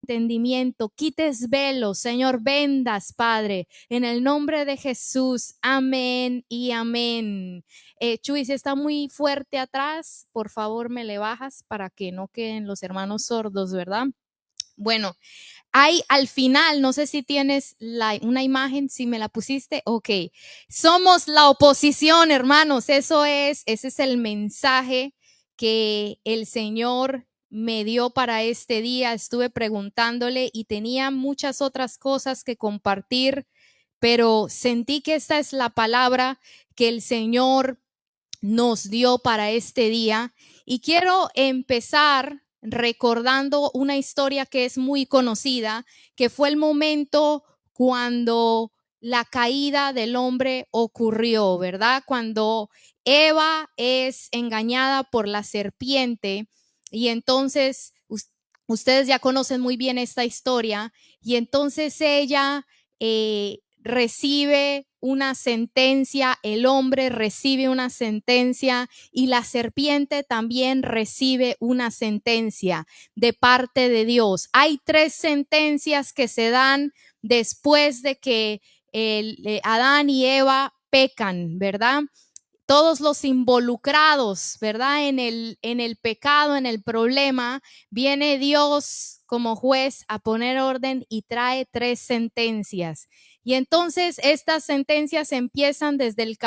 entendimiento, quites velos, Señor, vendas, Padre, en el nombre de Jesús, amén y amén. Chuy, si está muy fuerte atrás, por favor me le bajas para que no queden los hermanos sordos, ¿verdad? Bueno, hay al final, no sé si tienes una imagen, si me la pusiste, ok. Somos la oposición, hermanos, ese es el mensaje que el Señor me dio para este día. Estuve preguntándole y tenía muchas otras cosas que compartir, pero sentí que esta es la palabra que el Señor nos dio para este día. Y quiero empezar recordando una historia que es muy conocida, que fue el momento cuando la caída del hombre ocurrió, ¿verdad? Cuando Eva es engañada por la serpiente y entonces ustedes ya conocen muy bien esta historia y entonces ella recibe una sentencia, el hombre recibe una sentencia y la serpiente también recibe una sentencia de parte de Dios. Hay 3 sentencias que se dan después de que Adán y Eva pecan, ¿verdad? Todos los involucrados, ¿verdad? En el pecado, en el problema, viene Dios como juez a poner orden y trae 3 sentencias. Y entonces estas sentencias empiezan desde el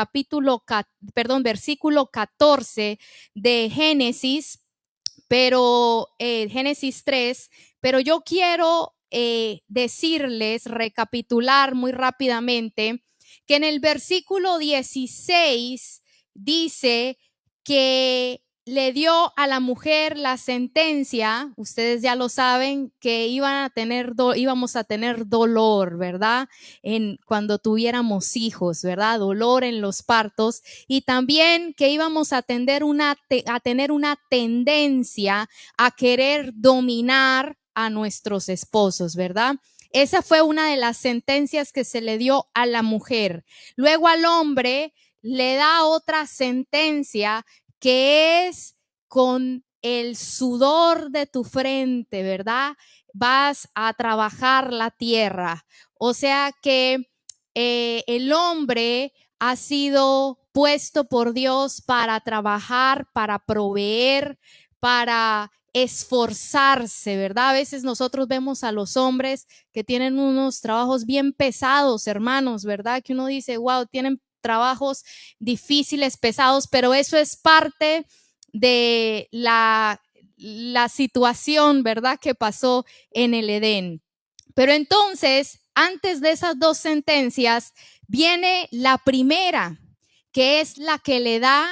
versículo 14 de Génesis, pero Génesis 3, pero yo quiero decirles, recapitular muy rápidamente, que en el versículo 16 dice que le dio a la mujer la sentencia, ustedes ya lo saben, que íbamos a tener dolor, ¿verdad? Cuando tuviéramos hijos, ¿verdad? Dolor en los partos y también que íbamos a tener una tendencia a querer dominar a nuestros esposos, ¿verdad? Esa fue una de las sentencias que se le dio a la mujer. Luego al hombre le da otra sentencia que es con el sudor de tu frente, ¿verdad? Vas a trabajar la tierra. O sea que el hombre ha sido puesto por Dios para trabajar, para proveer, para esforzarse, ¿verdad? A veces nosotros vemos a los hombres que tienen unos trabajos bien pesados, hermanos, ¿verdad? Que uno dice, wow, tienen trabajos difíciles, pesados, pero eso es parte de la situación, ¿verdad? Que pasó en el Edén. Pero entonces, antes de esas 2 sentencias, viene la primera, que es la que le da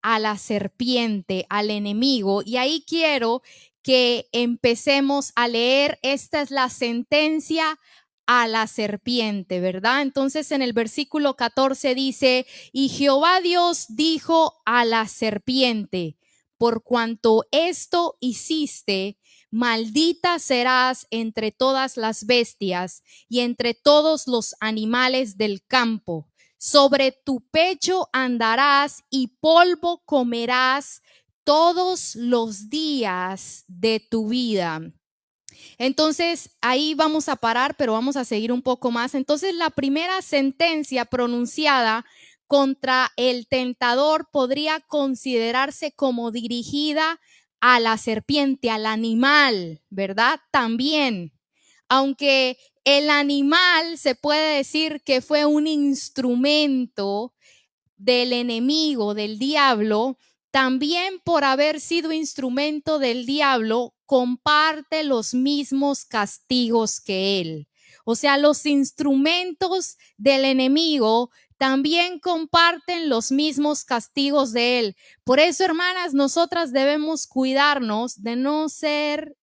a la serpiente, al enemigo. Y ahí quiero que empecemos a leer. Esta es la sentencia a la serpiente, ¿verdad? Entonces en el versículo 14 dice, y Jehová Dios dijo a la serpiente, por cuanto esto hiciste, maldita serás entre todas las bestias y entre todos los animales del campo. Sobre tu pecho andarás y polvo comerás todos los días de tu vida. Entonces, ahí vamos a parar, pero vamos a seguir un poco más. Entonces, la primera sentencia pronunciada contra el tentador podría considerarse como dirigida a la serpiente, al animal, ¿verdad? También, aunque el animal se puede decir que fue un instrumento del enemigo, del diablo, también por haber sido instrumento del diablo, comparte los mismos castigos que él. O sea, los instrumentos del enemigo también comparten los mismos castigos de él. Por eso, hermanas, nosotras debemos cuidarnos de no ser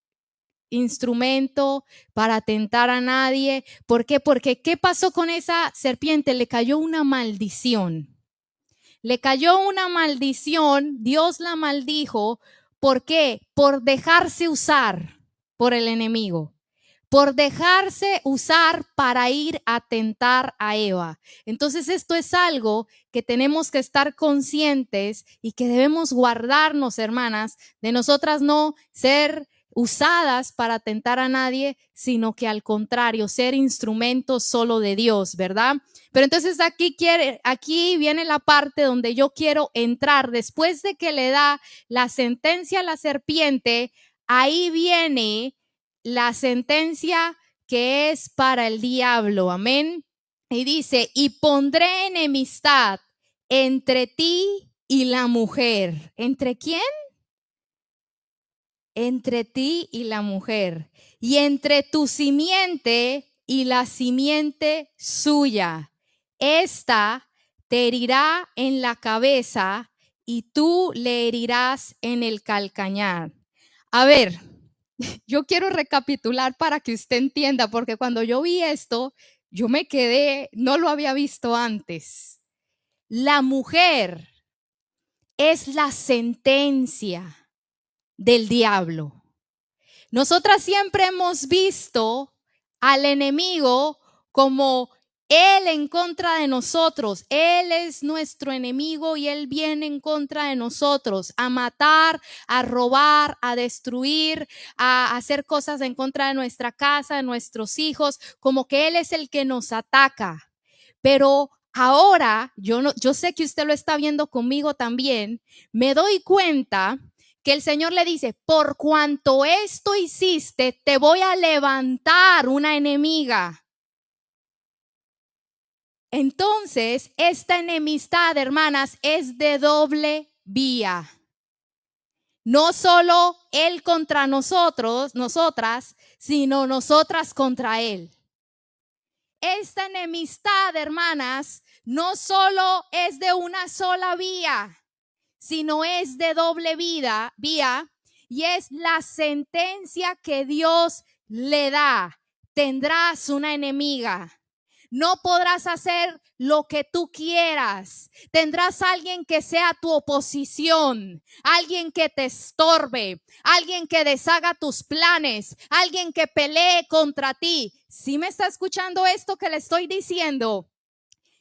instrumento para tentar a nadie. ¿Por qué? Porque ¿qué pasó con esa serpiente? Le cayó una maldición. Le cayó una maldición, Dios la maldijo. ¿Por qué? Por dejarse usar por el enemigo, por dejarse usar para ir a tentar a Eva. Entonces esto es algo que tenemos que estar conscientes y que debemos guardarnos, hermanas, de nosotras no ser usadas para tentar a nadie, sino que al contrario, ser instrumentos solo de Dios, ¿verdad? Pero entonces aquí viene la parte donde yo quiero entrar. Después de que le da la sentencia a la serpiente, ahí viene la sentencia que es para el diablo. Amén. Y dice, y pondré enemistad entre ti y la mujer. ¿Entre quién? Entre ti y la mujer, y entre tu simiente y la simiente suya. Esta te herirá en la cabeza y tú le herirás en el calcañar. A ver, yo quiero recapitular para que usted entienda, porque cuando yo vi esto, yo me quedé, no lo había visto antes. La mujer es la sentencia del diablo. Nosotras siempre hemos visto al enemigo como él en contra de nosotros. Él es nuestro enemigo y él viene en contra de nosotros a matar, a robar, a destruir, a hacer cosas en contra de nuestra casa, de nuestros hijos, como que él es el que nos ataca. Pero ahora, yo sé que usted lo está viendo conmigo también, me doy cuenta que el Señor le dice, por cuanto esto hiciste, te voy a levantar una enemiga. Entonces, esta enemistad, hermanas, es de doble vía. No solo Él contra nosotros, nosotras, sino nosotras contra Él. Esta enemistad, hermanas, no solo es de una sola vía, sino es de doble vía, y es la sentencia que Dios le da. Tendrás una enemiga. No podrás hacer lo que tú quieras. Tendrás alguien que sea tu oposición, alguien que te estorbe, alguien que deshaga tus planes, alguien que pelee contra ti. ¿Sí me está escuchando esto que le estoy diciendo?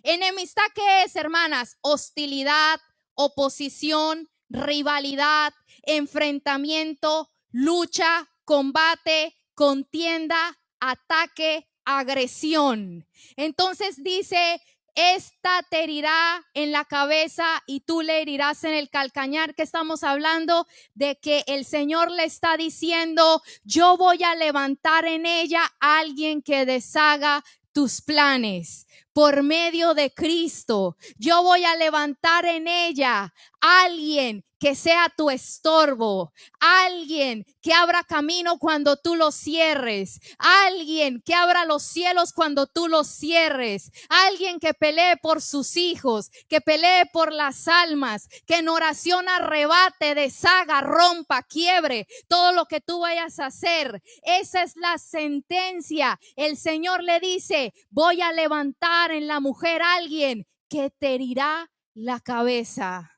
Enemistad, ¿qué es, hermanas? Hostilidad, oposición, rivalidad, enfrentamiento, lucha, combate, contienda, ataque, agresión. Entonces dice, esta te herirá en la cabeza y tú le herirás en el calcañar. Que estamos hablando de que el Señor le está diciendo, yo voy a levantar en ella a alguien que deshaga tus planes. Por medio de Cristo, yo voy a levantar en ella a alguien que sea tu estorbo, alguien que abra camino cuando tú lo cierres, alguien que abra los cielos cuando tú los cierres, alguien que pelee por sus hijos, que pelee por las almas, que en oración arrebate, deshaga, rompa, quiebre todo lo que tú vayas a hacer. Esa es la sentencia. El Señor le dice, voy a levantar en la mujer a alguien que te herirá la cabeza.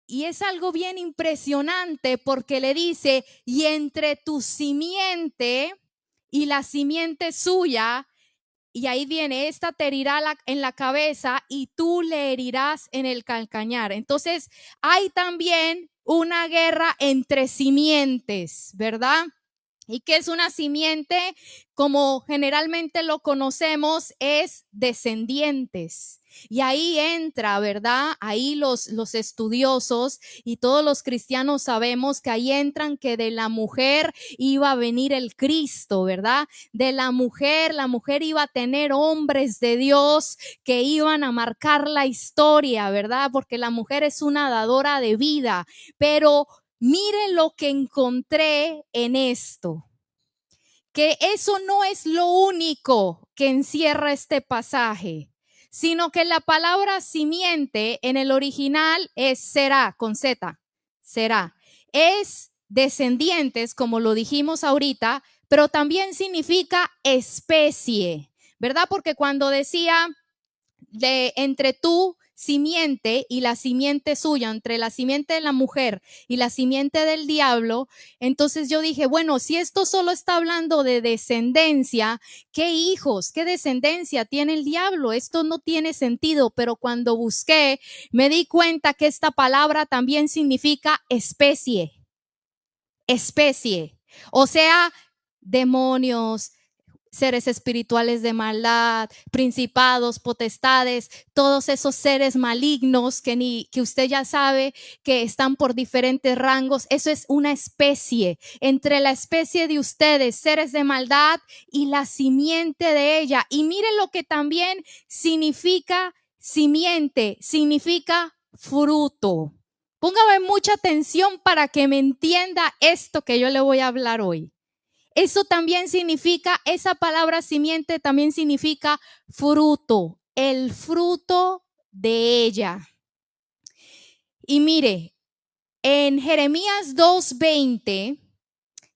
Y es algo bien impresionante porque le dice, y entre tu simiente y la simiente suya, y ahí viene, esta te herirá en la cabeza y tú le herirás en el calcañar. Entonces hay también una guerra entre simientes, ¿verdad? ¿Y qué es una simiente? Como generalmente lo conocemos, es descendientes. Y ahí entra, ¿verdad? Ahí los estudiosos y todos los cristianos sabemos que ahí entran que de la mujer iba a venir el Cristo, ¿verdad? De la mujer iba a tener hombres de Dios que iban a marcar la historia, ¿verdad? Porque la mujer es una dadora de vida, pero miren lo que encontré en esto, que eso no es lo único que encierra este pasaje, sino que la palabra simiente en el original es será, con Z, será. Es descendientes, como lo dijimos ahorita, pero también significa especie, ¿verdad? Porque cuando decía de entre tu simiente y la simiente suya, entre la simiente de la mujer y la simiente del diablo, entonces yo dije, bueno, si esto solo está hablando de descendencia, ¿qué hijos, qué descendencia tiene el diablo? Esto no tiene sentido, pero cuando busqué me di cuenta que esta palabra también significa especie. especie. O sea, demonios, seres espirituales de maldad, principados, potestades, todos esos seres malignos que usted ya sabe que están por diferentes rangos. Eso es una especie. Entre la especie de ustedes, seres de maldad, y la simiente de ella. Y mire lo que también significa simiente, significa fruto. Póngame mucha atención para que me entienda esto que yo le voy a hablar hoy. Eso también significa, esa palabra simiente también significa fruto, el fruto de ella. Y mire, en Jeremías 2:20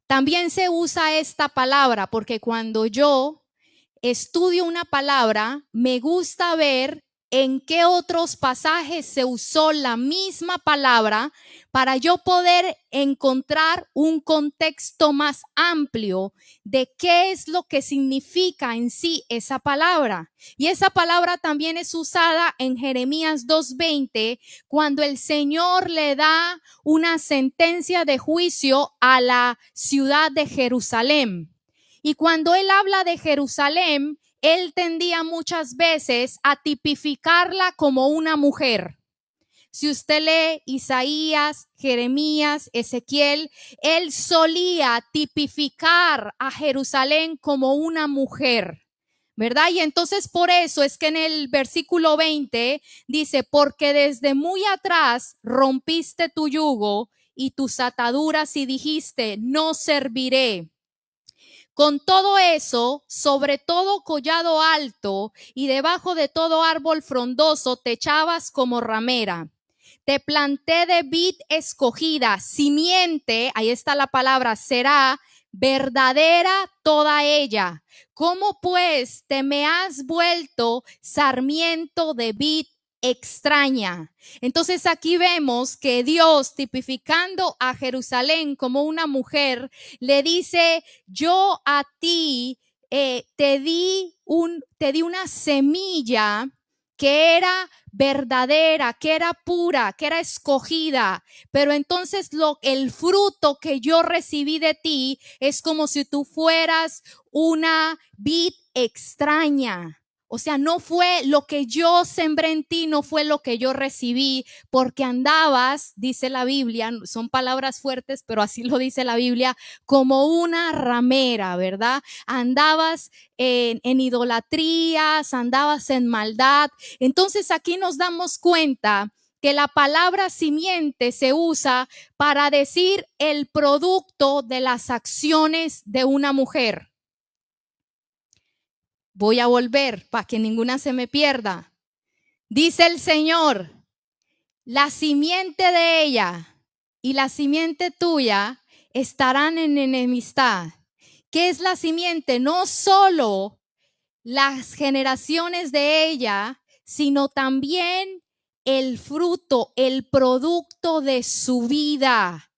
también se usa esta palabra, porque cuando yo estudio una palabra, me gusta ver en qué otros pasajes se usó la misma palabra para yo poder encontrar un contexto más amplio de qué es lo que significa en sí esa palabra. Y esa palabra también es usada en Jeremías 2:20 cuando el Señor le da una sentencia de juicio a la ciudad de Jerusalén. Y cuando él habla de Jerusalén, él tendía muchas veces a tipificarla como una mujer. Si usted lee Isaías, Jeremías, Ezequiel, él solía tipificar a Jerusalén como una mujer, ¿verdad? Y entonces por eso es que en el versículo 20 dice, porque desde muy atrás rompiste tu yugo y tus ataduras y dijiste, no serviré. Con todo eso, sobre todo collado alto y debajo de todo árbol frondoso te echabas como ramera. Te planté de vid escogida, simiente, ahí está la palabra, será verdadera toda ella. ¿Cómo pues te me has vuelto sarmiento de vid extraña? Entonces aquí vemos que Dios, tipificando a Jerusalén como una mujer, le dice, yo a ti te di una semilla que era verdadera, que era pura, que era escogida, pero entonces el fruto que yo recibí de ti es como si tú fueras una vid extraña. O sea, no fue lo que yo sembré en ti, no fue lo que yo recibí, porque andabas, dice la Biblia, son palabras fuertes, pero así lo dice la Biblia, como una ramera, ¿verdad? Andabas en idolatrías, andabas en maldad. Entonces aquí nos damos cuenta que la palabra simiente se usa para decir el producto de las acciones de una mujer. Voy a volver para que ninguna se me pierda. Dice el Señor, la simiente de ella y la simiente tuya estarán en enemistad. ¿Qué es la simiente? No solo las generaciones de ella, sino también el fruto, el producto de su vida,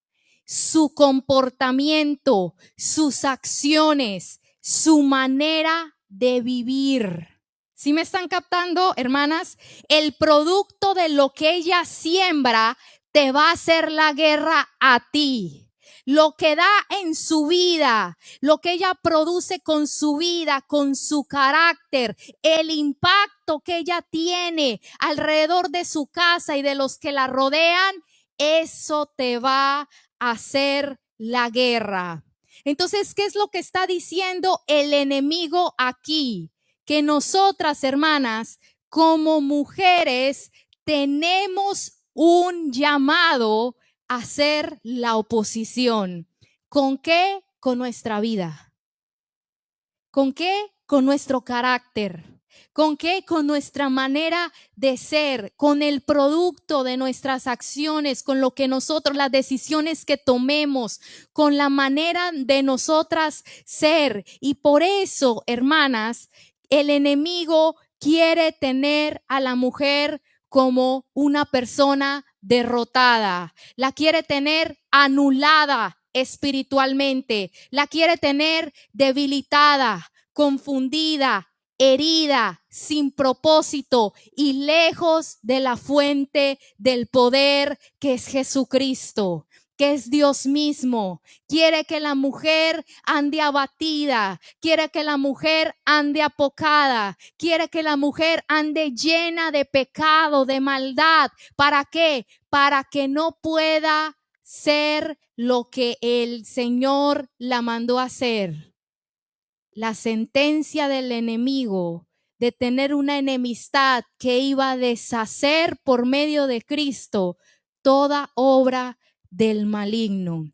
su comportamiento, sus acciones, su manera de vivir. ¿Sí me están captando, hermanas? El producto de lo que ella siembra te va a hacer la guerra a ti. Lo que da en su vida, lo que ella produce con su vida, con su carácter, el impacto que ella tiene alrededor de su casa y de los que la rodean, eso te va a hacer la guerra. Entonces, ¿qué es lo que está diciendo el enemigo aquí? Que nosotras, hermanas, como mujeres, tenemos un llamado a hacer la oposición. ¿Con qué? Con nuestra vida. ¿Con qué? Con nuestro carácter. ¿Con qué? Con nuestra manera de ser, con el producto de nuestras acciones, con lo que nosotros, las decisiones que tomemos, con la manera de nosotras ser. Y por eso, hermanas, el enemigo quiere tener a la mujer como una persona derrotada, la quiere tener anulada espiritualmente, la quiere tener debilitada, confundida, herida, sin propósito y lejos de la fuente del poder que es Jesucristo. que es Dios mismo. Quiere que la mujer ande abatida, quiere que la mujer ande apocada, quiere que la mujer ande llena de pecado, de maldad. ¿Para qué? Para que no pueda ser lo que el Señor la mandó a hacer. La sentencia del enemigo de tener una enemistad que iba a deshacer por medio de Cristo toda obra del maligno.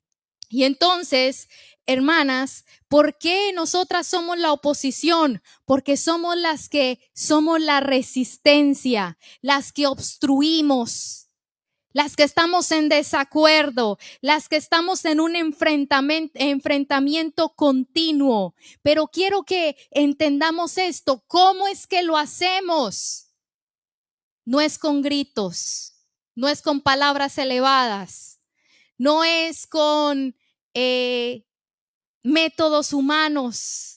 Y entonces, hermanas, ¿por qué nosotras somos la oposición? Porque somos las que somos la resistencia, las que obstruimos, las que estamos en desacuerdo, las que estamos en un enfrentamiento continuo. Pero quiero que entendamos esto. ¿Cómo es que lo hacemos? No es con gritos, no es con palabras elevadas, no es con métodos humanos.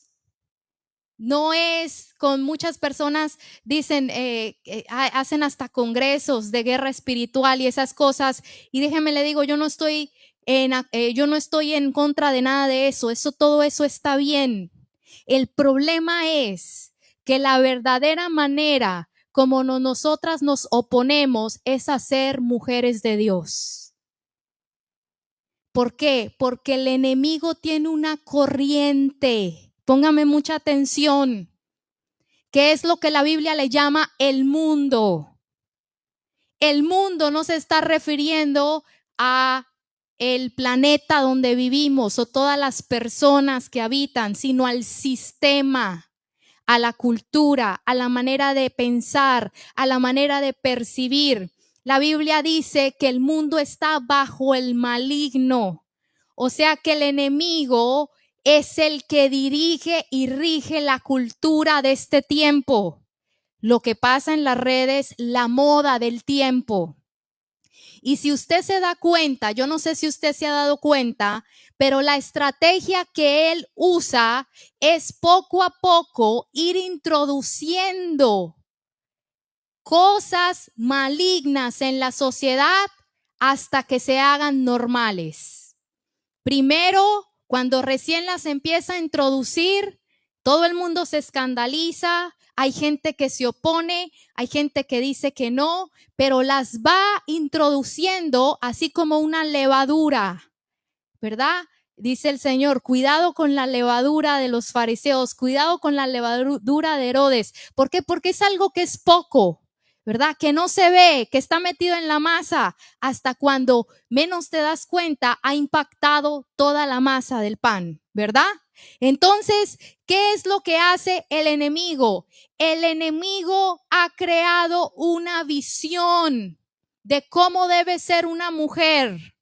No es con muchas personas, dicen, hacen hasta congresos de guerra espiritual y esas cosas. Y déjeme le digo, yo no estoy en contra de nada de eso. Todo eso está bien. El problema es que la verdadera manera como nosotras nos oponemos es a ser mujeres de Dios. ¿Por qué? Porque el enemigo tiene una corriente. Póngame mucha atención. ¿Qué es lo que la Biblia le llama el mundo? El mundo no se está refiriendo a el planeta donde vivimos o todas las personas que habitan, sino al sistema, a la cultura, a la manera de pensar, a la manera de percibir. La Biblia dice que el mundo está bajo el maligno, o sea que el enemigo es el que dirige y rige la cultura de este tiempo. Lo que pasa en las redes, la moda del tiempo. Y si usted se da cuenta, yo no sé si usted se ha dado cuenta, pero la estrategia que él usa es poco a poco ir introduciendo cosas malignas en la sociedad hasta que se hagan normales. Primero, cuando recién las empieza a introducir, todo el mundo se escandaliza, hay gente que se opone, hay gente que dice que no, pero las va introduciendo así como una levadura, ¿verdad? Dice el Señor, cuidado con la levadura de los fariseos, cuidado con la levadura de Herodes. ¿Por qué? Porque es algo que es poco, ¿verdad? Que no se ve, que está metido en la masa, hasta cuando menos te das cuenta, ha impactado toda la masa del pan, ¿verdad? Entonces, ¿qué es lo que hace el enemigo? El enemigo ha creado una visión de cómo debe ser una mujer.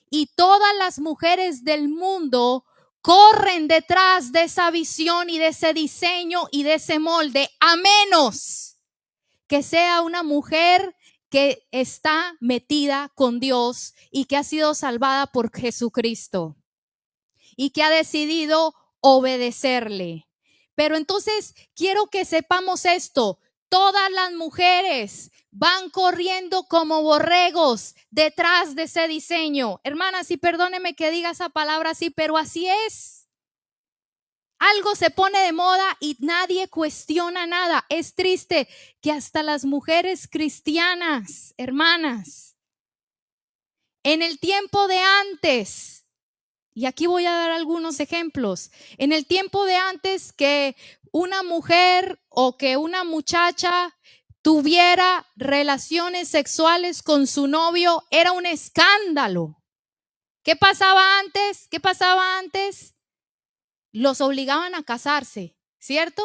Y todas las mujeres del mundo corren detrás de esa visión y de ese diseño y de ese molde, a menos que sea una mujer que está metida con Dios y que ha sido salvada por Jesucristo y que ha decidido obedecerle. Pero entonces quiero que sepamos esto. Todas las mujeres van corriendo como borregos detrás de ese diseño. Hermanas, y perdóneme que diga esa palabra así, pero así es. Algo se pone de moda y nadie cuestiona nada. Es triste que hasta las mujeres cristianas, hermanas, en el tiempo de antes, y aquí voy a dar algunos ejemplos, en el tiempo de antes que una mujer o que una muchacha tuviera relaciones sexuales con su novio, era un escándalo. ¿Qué pasaba antes? ¿Qué pasaba antes? Los obligaban a casarse, ¿cierto?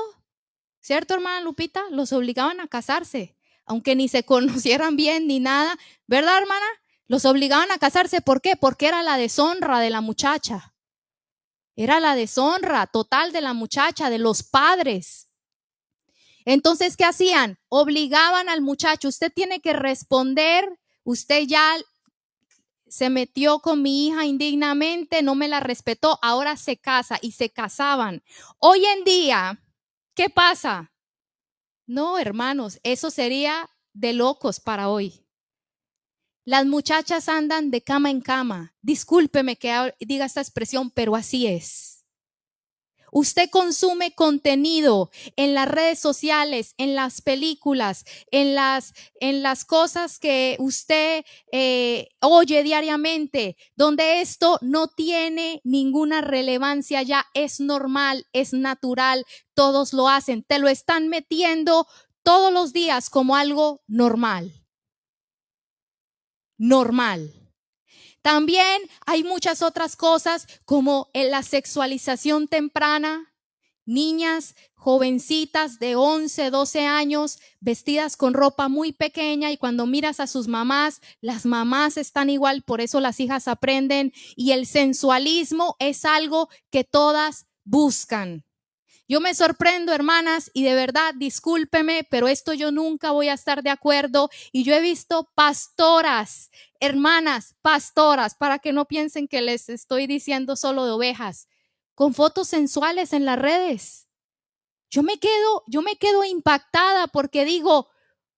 ¿Cierto, hermana Lupita? Los obligaban a casarse, aunque ni se conocieran bien ni nada, ¿verdad, hermana? Los obligaban a casarse, ¿por qué? Porque era la deshonra de la muchacha. Era la deshonra total de la muchacha, de los padres. Entonces, ¿qué hacían? Obligaban al muchacho, usted tiene que responder, usted ya se metió con mi hija indignamente, no me la respetó, ahora se casa y se casaban. Hoy en día, ¿qué pasa? No, hermanos, eso sería de locos para hoy. las muchachas andan de cama en cama. Discúlpeme que diga esta expresión, pero así es. Usted consume contenido en las redes sociales, en las películas, en las cosas que usted oye diariamente, donde esto no tiene ninguna relevancia ya, es normal, es natural, todos lo hacen, te lo están metiendo todos los días como algo normal. Normal. También hay muchas otras cosas como en la sexualización temprana, niñas jovencitas de 11, 12 años vestidas con ropa muy pequeña y cuando miras a sus mamás, las mamás están igual, por eso las hijas aprenden y el sensualismo es algo que todas buscan. Yo me sorprendo, hermanas, y de verdad, discúlpeme, pero esto yo nunca voy a estar de acuerdo. Y yo he visto pastoras, hermanas, pastoras, para que no piensen que les estoy diciendo solo de ovejas, con fotos sensuales en las redes. Yo me quedo impactada porque digo,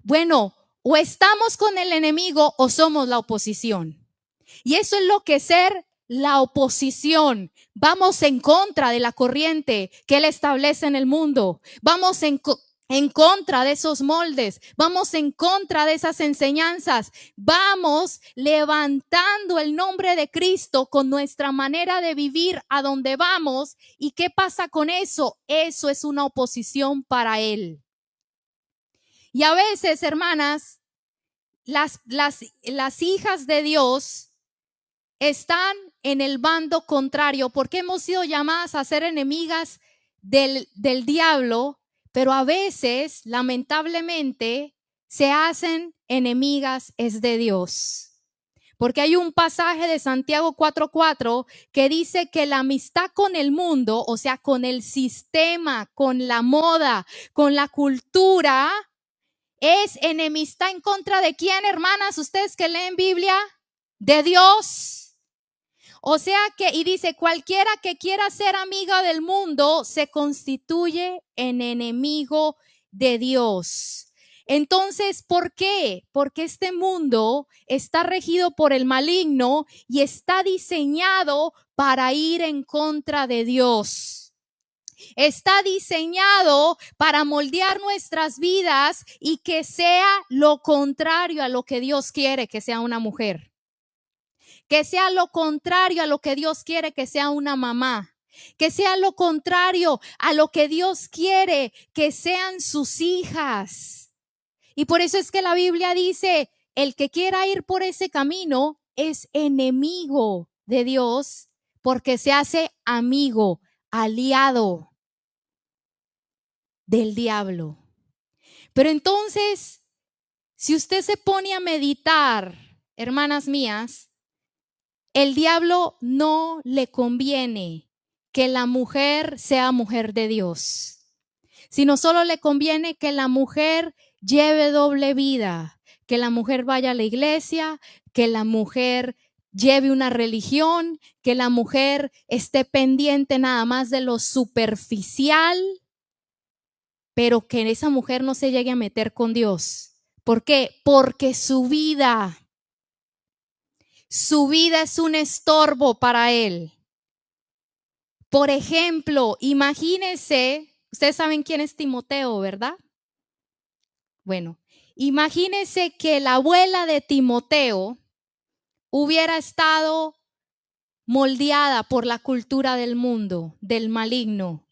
bueno, o estamos con el enemigo o somos la oposición. Y eso es lo que es ser la oposición. Vamos en contra de la corriente que Él establece en el mundo. Vamos en contra de esos moldes. Vamos en contra de esas enseñanzas. Vamos levantando el nombre de Cristo con nuestra manera de vivir a donde vamos. ¿Y qué pasa con eso? Eso es una oposición para Él. Y a veces, hermanas, las hijas de Dios están en el bando contrario porque hemos sido llamadas a ser enemigas del diablo, pero a veces, lamentablemente, se hacen enemigas es de Dios. Porque hay un pasaje de Santiago 4:4 que dice que la amistad con el mundo, o sea, con el sistema, con la moda, con la cultura, es enemistad en contra de quién, hermanas, ustedes que leen Biblia, de Dios. O sea que, y dice, cualquiera que quiera ser amiga del mundo se constituye en enemigo de Dios. Entonces, ¿por qué? Porque este mundo está regido por el maligno y está diseñado para ir en contra de Dios. Está diseñado para moldear nuestras vidas y que sea lo contrario a lo que Dios quiere que sea una mujer. Que sea lo contrario a lo que Dios quiere que sea una mamá. Que sea lo contrario a lo que Dios quiere que sean sus hijas. Y por eso es que la Biblia dice, el que quiera ir por ese camino es enemigo de Dios porque se hace amigo, aliado del diablo. Pero entonces, si usted se pone a meditar, hermanas mías, el diablo no le conviene que la mujer sea mujer de Dios, sino solo le conviene que la mujer lleve doble vida, que la mujer vaya a la iglesia, que la mujer lleve una religión, que la mujer esté pendiente nada más de lo superficial, pero que esa mujer no se llegue a meter con Dios. ¿Por qué? Porque su vida es un estorbo para él. Por ejemplo, imagínense, ustedes saben quién es Timoteo, ¿verdad? Bueno, imagínense que la abuela de Timoteo hubiera estado moldeada por la cultura del mundo, del maligno,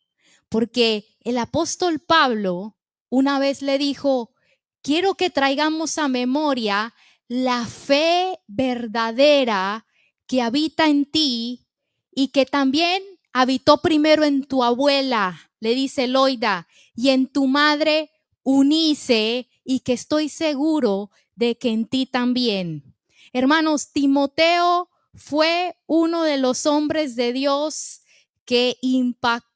porque el apóstol Pablo una vez le dijo, quiero que traigamos a memoria la fe verdadera que habita en ti y que también habitó primero en tu abuela, le dice Loida, y en tu madre Unice, y que estoy seguro de que en ti también. Hermanos, Timoteo fue uno de los hombres de Dios que impactó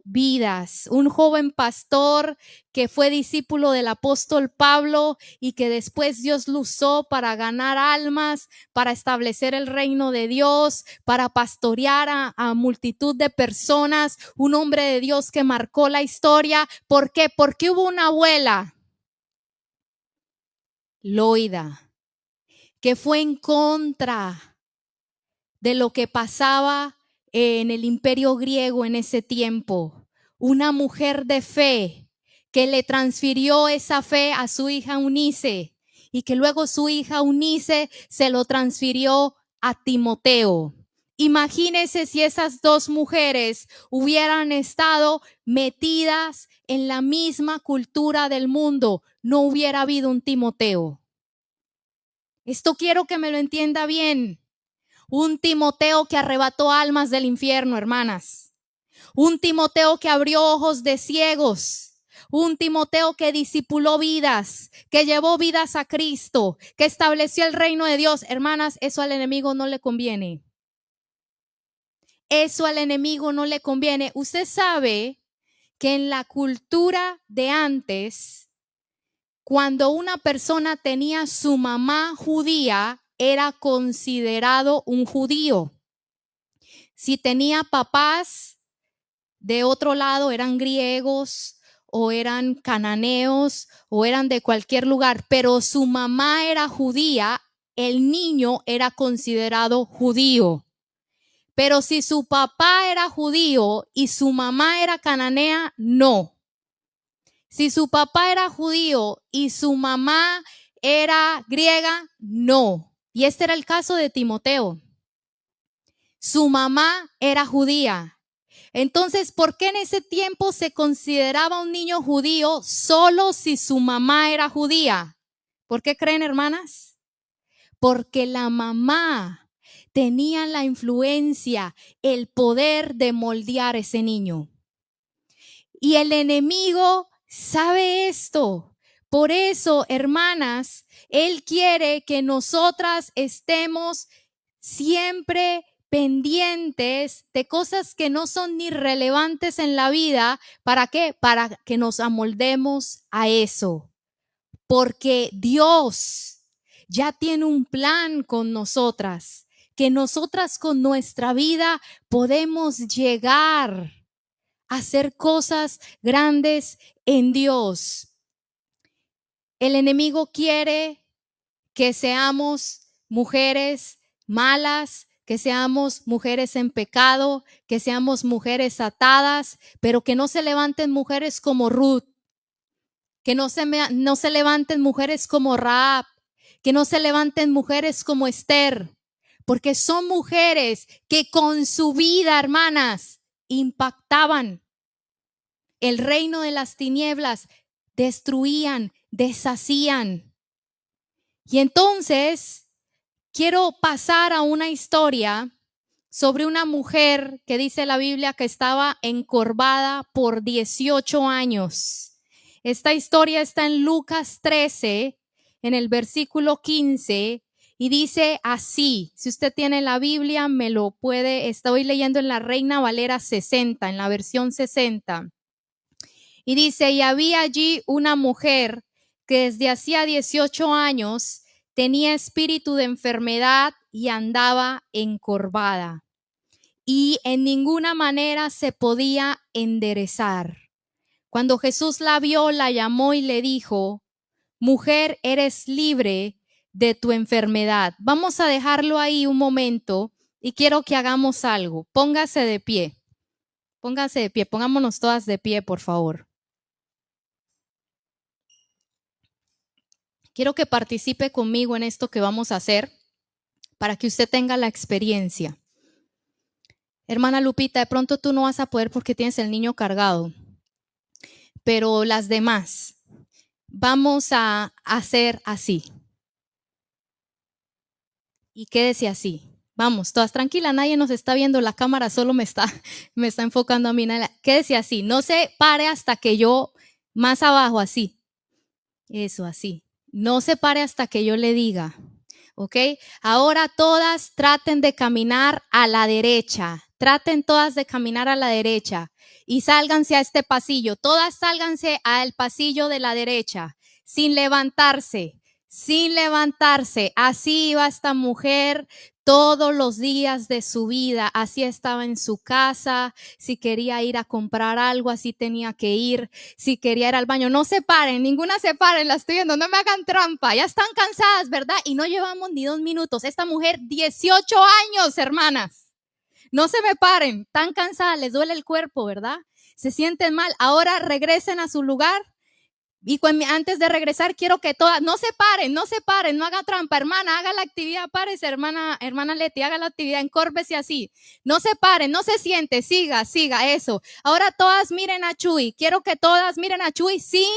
vidas, un joven pastor que fue discípulo del apóstol Pablo y que después Dios lo usó para ganar almas, para establecer el reino de Dios, para pastorear a multitud de personas, un hombre de Dios que marcó la historia. ¿Por qué? Porque hubo una abuela, Loida, que fue en contra de lo que pasaba en el imperio griego en ese tiempo. Una mujer de fe que le transfirió esa fe a su hija Eunice y que luego su hija Eunice se lo transfirió a Timoteo. Imagínense si esas dos mujeres hubieran estado metidas en la misma cultura del mundo, no hubiera habido un Timoteo. Esto quiero que me lo entienda bien. Un Timoteo que arrebató almas del infierno, hermanas. Un Timoteo que abrió ojos de ciegos. Un Timoteo que discipuló vidas, que llevó vidas a Cristo, que estableció el reino de Dios. Hermanas, eso al enemigo no le conviene. Eso al enemigo no le conviene. Usted sabe que en la cultura de antes, cuando una persona tenía su mamá judía, era considerado un judío. Si tenía papás de otro lado, eran griegos o eran cananeos o eran de cualquier lugar, pero su mamá era judía, el niño era considerado judío. Pero si su papá era judío y su mamá era cananea, no. Si su papá era judío y su mamá era griega, no. Y este era el caso de Timoteo. Su mamá era judía. Entonces, ¿por qué en ese tiempo se consideraba un niño judío solo si su mamá era judía? ¿Por qué creen, hermanas? Porque la mamá tenía la influencia, el poder de moldear ese niño. Y el enemigo sabe esto. Por eso, hermanas, él quiere que nosotras estemos siempre pendientes de cosas que no son ni relevantes en la vida. ¿Para qué? Para que nos amoldemos a eso. Porque Dios ya tiene un plan con nosotras, que nosotras con nuestra vida podemos llegar a hacer cosas grandes en Dios. El enemigo quiere que seamos mujeres malas, que seamos mujeres en pecado, que seamos mujeres atadas, pero que no se levanten mujeres como Ruth, que no se levanten mujeres como Rahab, que no se levanten mujeres como Esther, porque son mujeres que con su vida, hermanas, impactaban el reino de las tinieblas, destruían, deshacían. Y entonces quiero pasar a una historia sobre una mujer que dice la Biblia que estaba encorvada por 18 años. Esta historia está en Lucas 13, en el versículo 15, y dice así. Si usted tiene la Biblia, me lo puede, estoy leyendo en la Reina Valera 60, en la versión 60. Y dice, y había allí una mujer que desde hacía 18 años tenía espíritu de enfermedad y andaba encorvada. Y en ninguna manera se podía enderezar. Cuando Jesús la vio, la llamó y le dijo, mujer, eres libre de tu enfermedad. Vamos a dejarlo ahí un momento y quiero que hagamos algo. Póngase de pie. Póngase de pie. Pongámonos todas de pie, por favor. Quiero que participe conmigo en esto que vamos a hacer para que usted tenga la experiencia. Hermana Lupita, de pronto tú no vas a poder porque tienes el niño cargado, pero las demás vamos a hacer así. Y quédese así. Vamos, todas tranquilas, nadie nos está viendo, la cámara solo me está enfocando a mí. Quédese así, no se pare hasta que yo, más abajo, así. Eso, así. No se pare hasta que yo le diga, ¿ok? Ahora todas traten de caminar a la derecha. Traten todas de caminar a la derecha y sálganse a este pasillo. Todas sálganse al pasillo de la derecha, sin levantarse, sin levantarse. Así iba esta mujer todos los días de su vida. Así estaba en su casa, si quería ir a comprar algo, así tenía que ir, si quería ir al baño. No se paren, ninguna se paren, la estoy viendo, no me hagan trampa, ya están cansadas, ¿verdad? Y no llevamos ni 2 minutos. Esta mujer, 18 años, hermanas. No se me paren, tan cansadas, les duele el cuerpo, ¿verdad? Se sienten mal. Ahora regresen a su lugar. Y antes de regresar, quiero que todas, no se paren, no haga trampa, hermana, haga la actividad, párese, hermana Leti, haga la actividad, encórvese así. No se paren, no se siente, siga, eso. Ahora todas miren a Chuy, quiero que todas miren a Chuy sin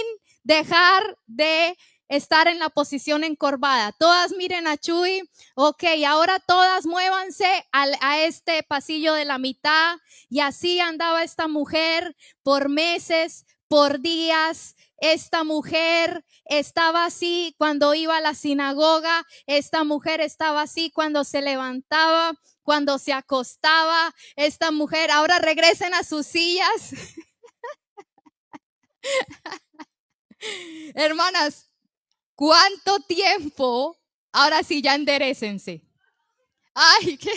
dejar de estar en la posición encorvada. Todas miren a Chuy. Ok, ahora todas muévanse a este pasillo de la mitad. Y así andaba esta mujer por meses, por días. Esta mujer estaba así cuando iba a la sinagoga. Esta mujer estaba así cuando se levantaba, cuando se acostaba. Esta mujer, ahora regresen a sus sillas. Hermanas, ¿cuánto tiempo? Ahora sí, ya enderécense. Ay, ¿qué?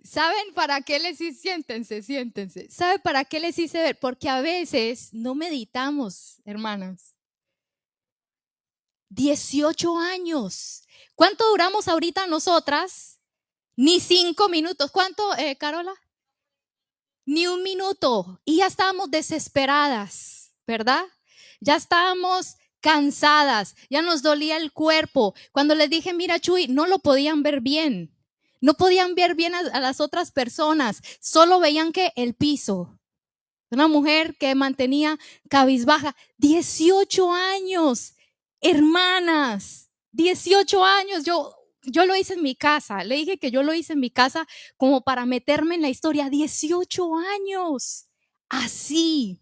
¿Saben para qué les hice? Siéntense. ¿Saben para qué les hice ver? Porque a veces no meditamos, hermanas. 18 años. ¿Cuánto duramos ahorita nosotras? Ni 5 minutos. ¿Cuánto, Carola? Ni 1 minuto. Y ya estábamos desesperadas, ¿verdad? Ya estábamos cansadas, ya nos dolía el cuerpo. Cuando les dije, mira, Chuy, no lo podían ver bien. No podían ver bien a las otras personas. Solo veían que el piso. Una mujer que mantenía cabizbaja. 18 años, hermanas. 18 años. Yo lo hice en mi casa. Le dije que yo lo hice en mi casa como para meterme en la historia. 18 años. Así.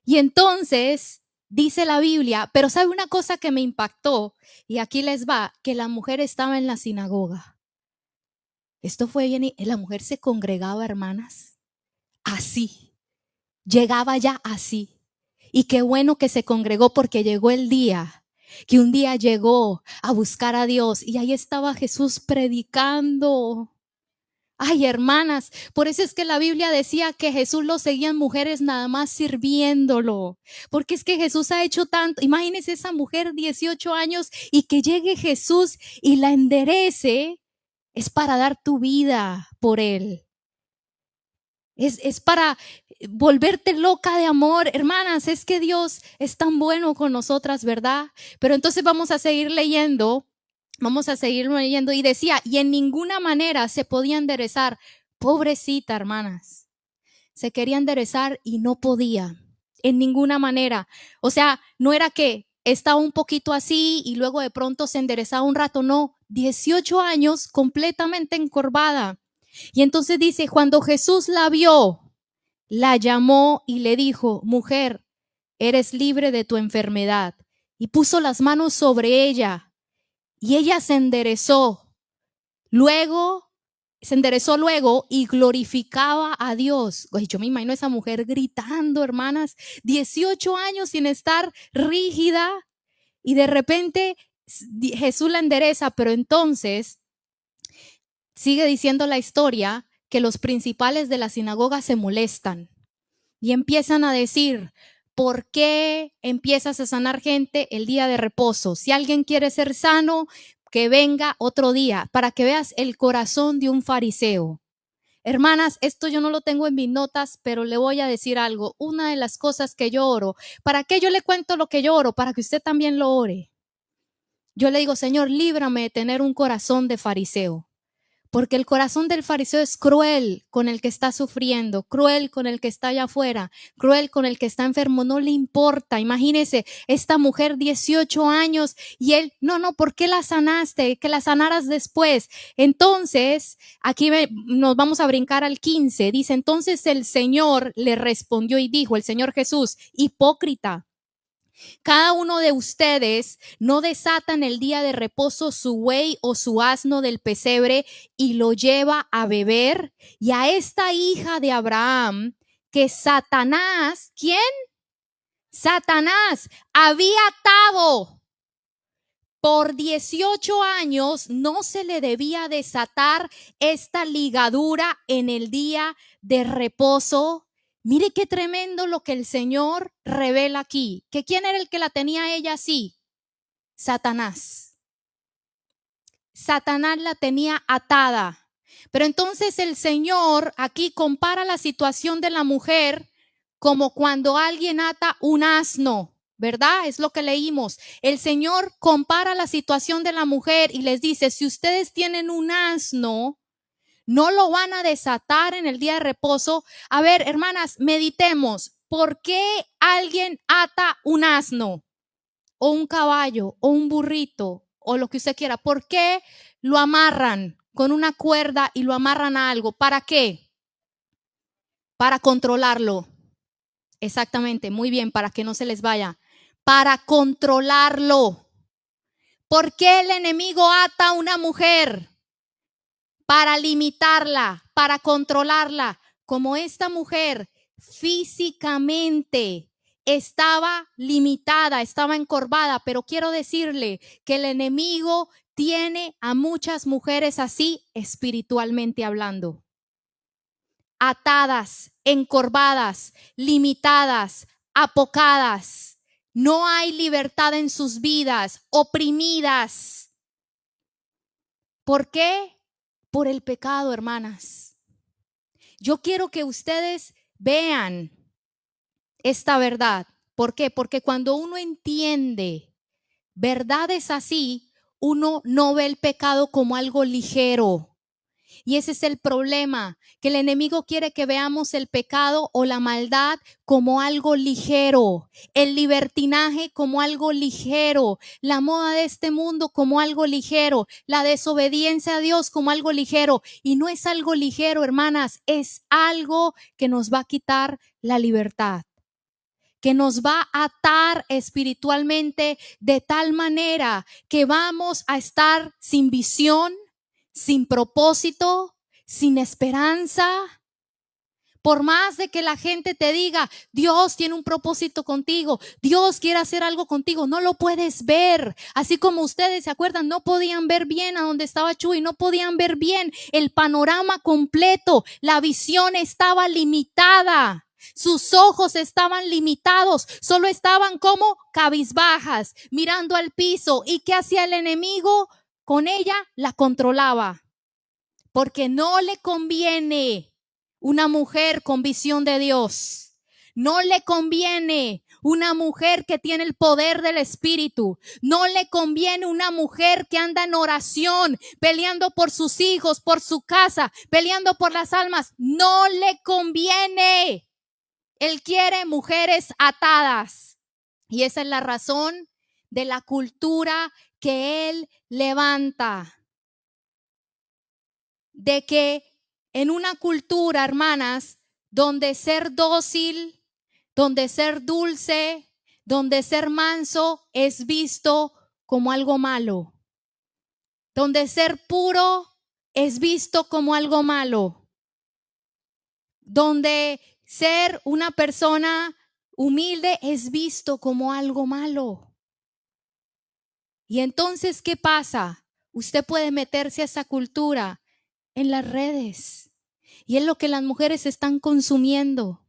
Y entonces dice la Biblia, pero ¿sabe una cosa que me impactó? Y aquí les va, que la mujer estaba en la sinagoga. Esto fue bien, y la mujer se congregaba, hermanas, así. Llegaba ya así. Y qué bueno que se congregó, porque llegó el día, que un día llegó a buscar a Dios y ahí estaba Jesús predicando. Ay, hermanas, por eso es que la Biblia decía que Jesús lo seguían mujeres nada más sirviéndolo, porque es que Jesús ha hecho tanto. Imagínense esa mujer, 18 años, y que llegue Jesús y la enderece. Es para dar tu vida por él. Es para volverte loca de amor. Hermanas, es que Dios es tan bueno con nosotras, ¿verdad? Pero entonces vamos a seguir leyendo. Y decía, y en ninguna manera se podía enderezar. Pobrecita, hermanas. Se quería enderezar y no podía. En ninguna manera. O sea, no era que estaba un poquito así y luego de pronto se enderezaba un rato. No, 18 años completamente encorvada. Y entonces dice, cuando Jesús la vio, la llamó y le dijo, mujer, eres libre de tu enfermedad. Y puso las manos sobre ella y ella se enderezó. Se enderezó luego y glorificaba a Dios. Oye, yo me imagino a esa mujer gritando, hermanas, 18 años sin estar rígida, y de repente Jesús la endereza. Pero entonces sigue diciendo la historia que los principales de la sinagoga se molestan y empiezan a decir, ¿por qué empiezas a sanar gente el día de reposo? Si alguien quiere ser sano, que venga otro día, para que veas el corazón de un fariseo. Hermanas, esto yo no lo tengo en mis notas, pero le voy a decir algo. Una de las cosas que yo oro, ¿para qué yo le cuento lo que yo oro? Para que usted también lo ore. Yo le digo, Señor, líbrame de tener un corazón de fariseo. Porque el corazón del fariseo es cruel con el que está sufriendo, cruel con el que está allá afuera, cruel con el que está enfermo, no le importa. Imagínese, esta mujer 18 años y él, no, ¿por qué la sanaste? Que la sanaras después. Entonces, aquí nos vamos a brincar al 15. Dice, entonces el Señor le respondió y dijo, el Señor Jesús, hipócrita. Cada uno de ustedes no desata en el día de reposo su buey o su asno del pesebre y lo lleva a beber. Y a esta hija de Abraham, que Satanás, ¿quién? Satanás había atado por 18 años no se le debía desatar esta ligadura en el día de reposo. Mire qué tremendo lo que el Señor revela aquí. ¿Que quién era el que la tenía ella así? Satanás. Satanás la tenía atada. Pero entonces el Señor aquí compara la situación de la mujer como cuando alguien ata un asno. ¿Verdad? Es lo que leímos. El Señor compara la situación de la mujer y les dice, si ustedes tienen un asno, no lo van a desatar en el día de reposo. A ver, hermanas, meditemos. ¿Por qué alguien ata un asno o un caballo o un burrito o lo que usted quiera? ¿Por qué lo amarran con una cuerda y lo amarran a algo? ¿Para qué? Para controlarlo. Exactamente, muy bien, para que no se les vaya. Para controlarlo. ¿Por qué el enemigo ata a una mujer? Para limitarla, para controlarla. Como esta mujer físicamente estaba limitada, estaba encorvada, pero quiero decirle que el enemigo tiene a muchas mujeres así espiritualmente hablando. Atadas, encorvadas, limitadas, apocadas. No hay libertad en sus vidas, oprimidas. ¿Por qué? Por el pecado, hermanas. Yo quiero que ustedes vean esta verdad. ¿Por qué? Porque cuando uno entiende verdades así, uno no ve el pecado como algo ligero. Y ese es el problema, que el enemigo quiere que veamos el pecado o la maldad como algo ligero, el libertinaje como algo ligero, la moda de este mundo como algo ligero, la desobediencia a Dios como algo ligero. Y no es algo ligero, hermanas, es algo que nos va a quitar la libertad, que nos va a atar espiritualmente de tal manera que vamos a estar sin visión, sin propósito, sin esperanza. Por más de que la gente te diga, Dios tiene un propósito contigo, Dios quiere hacer algo contigo, no lo puedes ver. Así como ustedes se acuerdan, no podían ver bien a donde estaba Chuy, no podían ver bien el panorama completo, la visión estaba limitada. Sus ojos estaban limitados, solo estaban como cabizbajas, mirando al piso. ¿Y qué hacía el enemigo? Con ella la controlaba, porque no le conviene una mujer con visión de Dios. No le conviene una mujer que tiene el poder del Espíritu. No le conviene una mujer que anda en oración, peleando por sus hijos, por su casa, peleando por las almas. No le conviene. Él quiere mujeres atadas. Y esa es la razón de la cultura que él levanta. De que en una cultura, hermanas, donde ser dócil, donde ser dulce, donde ser manso es visto como algo malo. Donde ser puro es visto como algo malo. Donde ser una persona humilde es visto como algo malo. Y entonces, ¿qué pasa? Usted puede meterse a esa cultura en las redes. Y es lo que las mujeres están consumiendo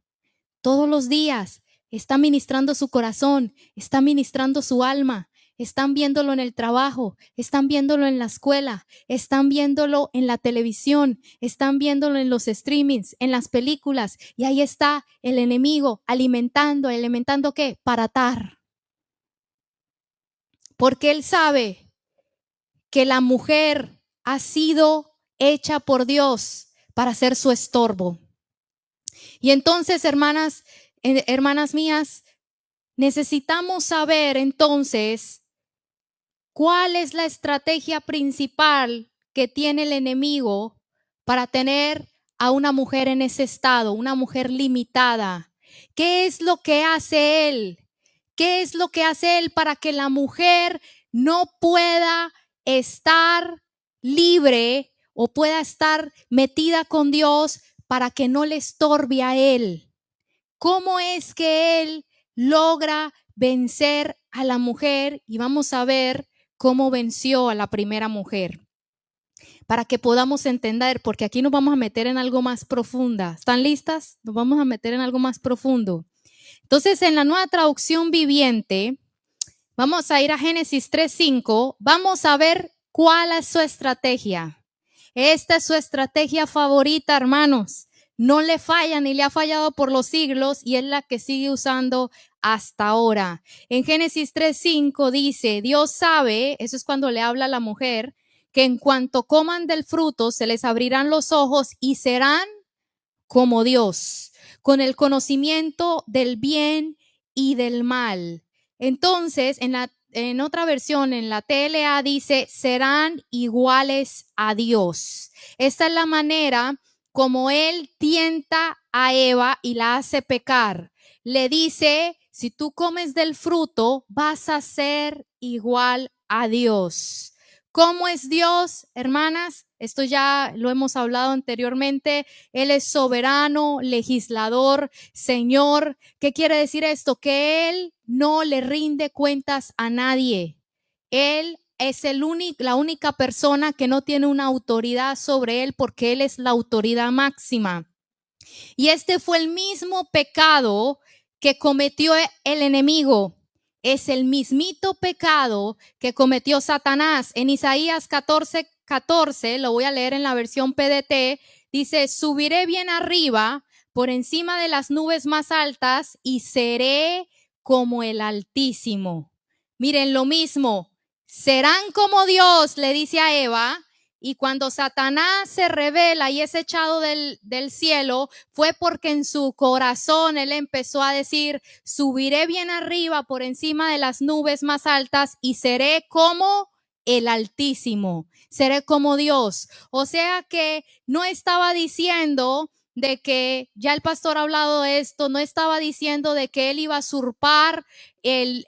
todos los días. Está ministrando su corazón, está ministrando su alma. Están viéndolo en el trabajo, están viéndolo en la escuela, están viéndolo en la televisión, están viéndolo en los streamings, en las películas. Y ahí está el enemigo alimentando ¿qué? Para atar. Porque él sabe que la mujer ha sido hecha por Dios para ser su estorbo. Y entonces, hermanas mías, necesitamos saber entonces cuál es la estrategia principal que tiene el enemigo para tener a una mujer en ese estado, una mujer limitada. ¿Qué es lo que hace él? ¿Qué es lo que hace él para que la mujer no pueda estar libre o pueda estar metida con Dios para que no le estorbe a él? ¿Cómo es que él logra vencer a la mujer? Y vamos a ver cómo venció a la primera mujer, para que podamos entender, porque aquí nos vamos a meter en algo más profundo. ¿Están listas? Nos vamos a meter en algo más profundo. Entonces, en la Nueva Traducción Viviente, vamos a ir a Génesis 3:5, vamos a ver cuál es su estrategia. Esta es su estrategia favorita, hermanos. No le falla ni le ha fallado por los siglos y es la que sigue usando hasta ahora. En Génesis 3:5 dice, Dios sabe, eso es cuando le habla a la mujer, que en cuanto coman del fruto se les abrirán los ojos y serán como Dios, con el conocimiento del bien y del mal. Entonces, en otra versión, en la TLA dice, serán iguales a Dios. Esta es la manera como él tienta a Eva y la hace pecar. Le dice, si tú comes del fruto, vas a ser igual a Dios. ¿Cómo es Dios, hermanas? Esto ya lo hemos hablado anteriormente. Él es soberano, legislador, Señor. ¿Qué quiere decir esto? Que Él no le rinde cuentas a nadie. Él es la única persona que no tiene una autoridad sobre Él porque Él es la autoridad máxima. Y este fue el mismo pecado que cometió el enemigo. Es el mismito pecado que cometió Satanás. En Isaías 14:14, lo voy a leer en la versión PDT, dice, subiré bien arriba, por encima de las nubes más altas, y seré como el Altísimo. Miren lo mismo, serán como Dios, le dice a Eva. Y cuando Satanás se revela y es echado del cielo, fue porque en su corazón él empezó a decir, subiré bien arriba por encima de las nubes más altas y seré como el Altísimo, seré como Dios. O sea que no estaba diciendo de que, ya el pastor ha hablado de esto, no estaba diciendo de que él iba a usurpar el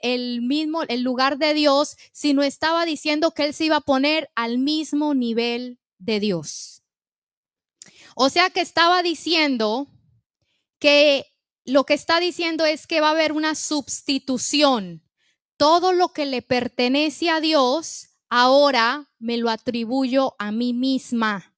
lugar de Dios, sino estaba diciendo que él se iba a poner al mismo nivel de Dios. O sea que estaba diciendo que lo que está diciendo es que va a haber una sustitución. Todo lo que le pertenece a Dios, ahora me lo atribuyo a mí misma.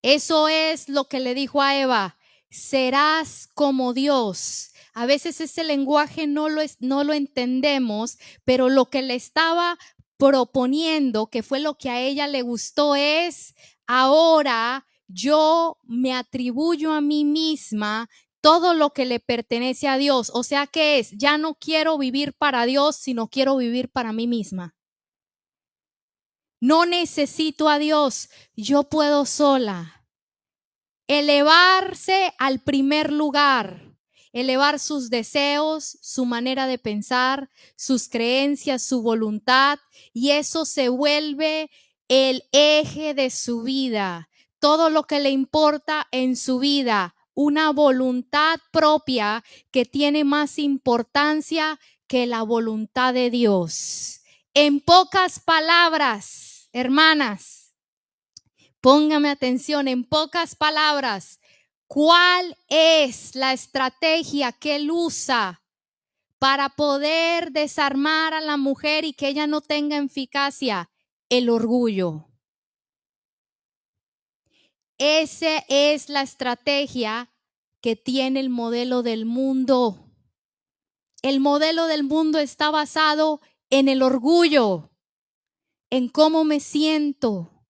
Eso es lo que le dijo a Eva, serás como Dios. A veces ese lenguaje no lo entendemos, pero lo que le estaba proponiendo, que fue lo que a ella le gustó, es ahora yo me atribuyo a mí misma todo lo que le pertenece a Dios. O sea que es, ya no quiero vivir para Dios, sino quiero vivir para mí misma. No necesito a Dios, yo puedo sola. Elevarse al primer lugar, elevar sus deseos, su manera de pensar, sus creencias, su voluntad, y eso se vuelve el eje de su vida. Todo lo que le importa en su vida, una voluntad propia que tiene más importancia que la voluntad de Dios. En pocas palabras, hermanas, póngame atención, en pocas palabras, ¿cuál es la estrategia que él usa para poder desarmar a la mujer y que ella no tenga eficacia? El orgullo. Esa es la estrategia que tiene el modelo del mundo. El modelo del mundo está basado en el orgullo, en cómo me siento,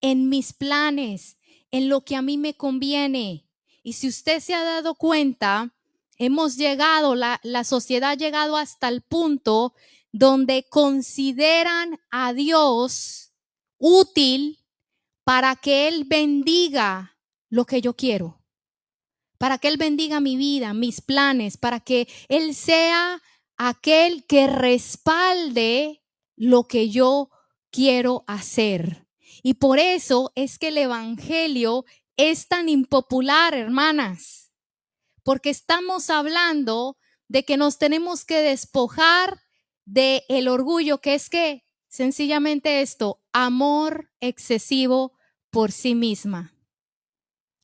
en mis planes, en lo que a mí me conviene. Y si usted se ha dado cuenta, hemos llegado, la sociedad ha llegado hasta el punto donde consideran a Dios útil para que Él bendiga lo que yo quiero, para que Él bendiga mi vida, mis planes, para que Él sea aquel que respalde lo que yo quiero hacer. Y por eso es que el evangelio es tan impopular, hermanas, porque estamos hablando de que nos tenemos que despojar del orgullo, que es que sencillamente esto, amor excesivo por sí misma.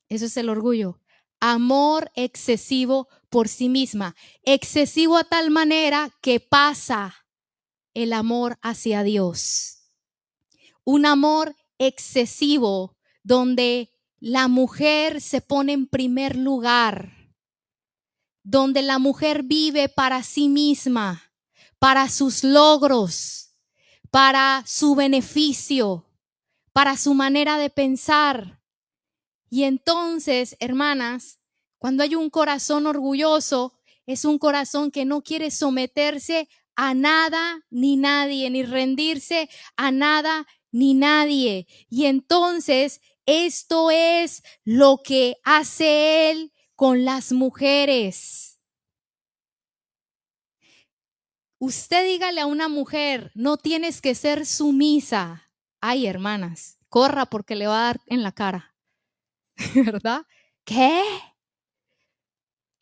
Eso es el orgullo. Amor excesivo por sí misma. Excesivo a tal manera que pasa el amor hacia Dios. Un amor excesivo donde la mujer se pone en primer lugar, donde la mujer vive para sí misma, para sus logros, para su beneficio, para su manera de pensar. Y entonces, hermanas, cuando hay un corazón orgulloso, es un corazón que no quiere someterse a nada ni nadie, ni rendirse a nada ni nadie. Y entonces, esto es lo que hace él con las mujeres. Usted dígale a una mujer, no tienes que ser sumisa. Ay, hermanas, corra porque le va a dar en la cara. ¿Verdad? ¿Qué?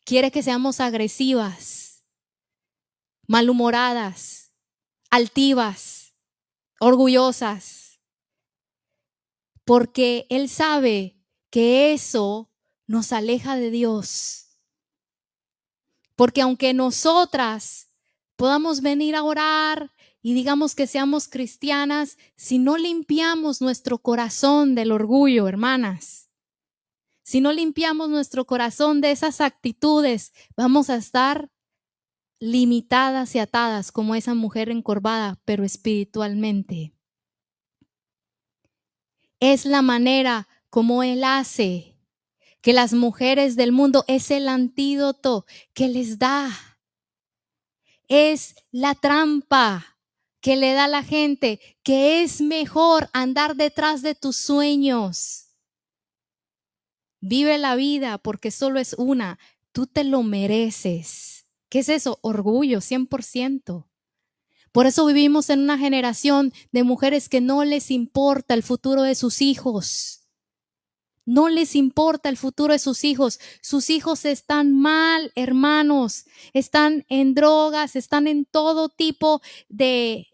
Quiere que seamos agresivas, malhumoradas, altivas, orgullosas, porque Él sabe que eso nos aleja de Dios. Porque aunque nosotras podamos venir a orar y digamos que seamos cristianas, si no limpiamos nuestro corazón del orgullo, hermanas, si no limpiamos nuestro corazón de esas actitudes, vamos a estar limitadas y atadas como esa mujer encorvada, pero espiritualmente. Es la manera como Él hace que las mujeres del mundo, es el antídoto que les da. Es la trampa que le da a la gente, que es mejor andar detrás de tus sueños. Vive la vida porque solo es una. Tú te lo mereces. ¿Qué es eso? Orgullo, 100%. Por eso vivimos en una generación de mujeres que no les importa el futuro de sus hijos. No les importa el futuro de sus hijos. Sus hijos están mal, hermanos. Están en drogas, están en todo tipo de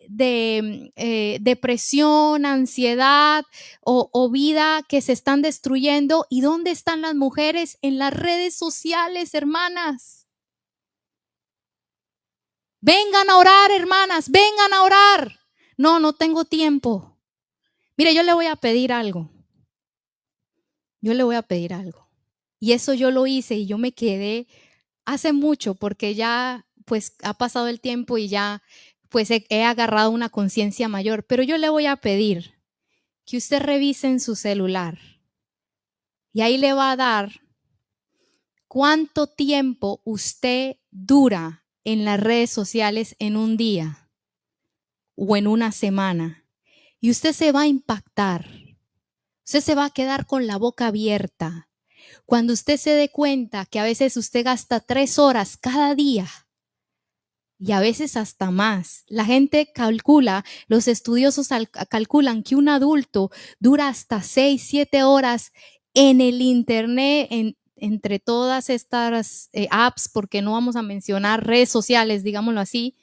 depresión, ansiedad o vida que se están destruyendo. ¿Y dónde están las mujeres? En las redes sociales, hermanas. Vengan a orar, hermanas, vengan a orar. No tengo tiempo. Mire, yo le voy a pedir algo. Y eso yo lo hice y yo me quedé hace mucho porque ya pues ha pasado el tiempo y ya pues he agarrado una conciencia mayor. Pero yo le voy a pedir que usted revise en su celular y ahí le va a dar cuánto tiempo usted dura en las redes sociales en un día o en una semana. Y usted se va a impactar. Usted se va a quedar con la boca abierta. Cuando usted se dé cuenta que a veces usted gasta 3 horas cada día y a veces hasta más. La gente calcula, los estudiosos calculan que un adulto dura hasta 6, 7 horas en el internet, entre todas estas apps, porque no vamos a mencionar redes sociales, digámoslo así,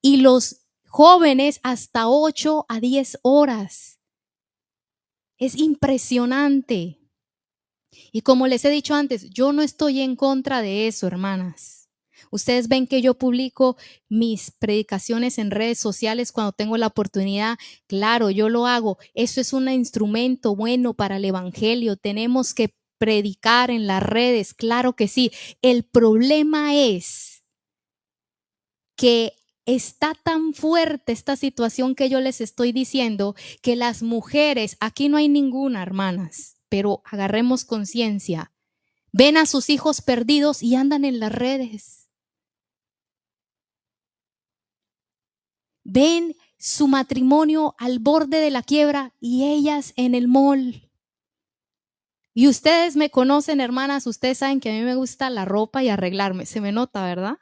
y los jóvenes hasta 8 a 10 horas. Es impresionante. Y como les he dicho antes, yo no estoy en contra de eso, hermanas. Ustedes ven que yo publico mis predicaciones en redes sociales cuando tengo la oportunidad. Claro, yo lo hago. Eso es un instrumento bueno para el evangelio. Tenemos que predicar en las redes, claro que sí. El problema es que está tan fuerte esta situación que yo les estoy diciendo que las mujeres, aquí no hay ninguna, hermanas, pero agarremos conciencia, ven a sus hijos perdidos y andan en las redes. Ven su matrimonio al borde de la quiebra y ellas en el mall. Y ustedes me conocen, hermanas, ustedes saben que a mí me gusta la ropa y arreglarme. Se me nota, ¿verdad?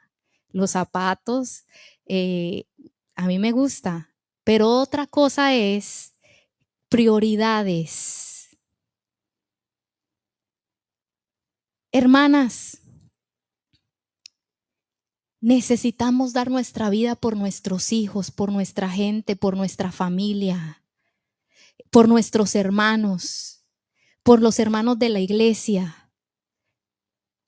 Los zapatos, a mí me gusta. Pero otra cosa es prioridades. Hermanas, necesitamos dar nuestra vida por nuestros hijos, por nuestra gente, por nuestra familia, por nuestros hermanos, por los hermanos de la iglesia.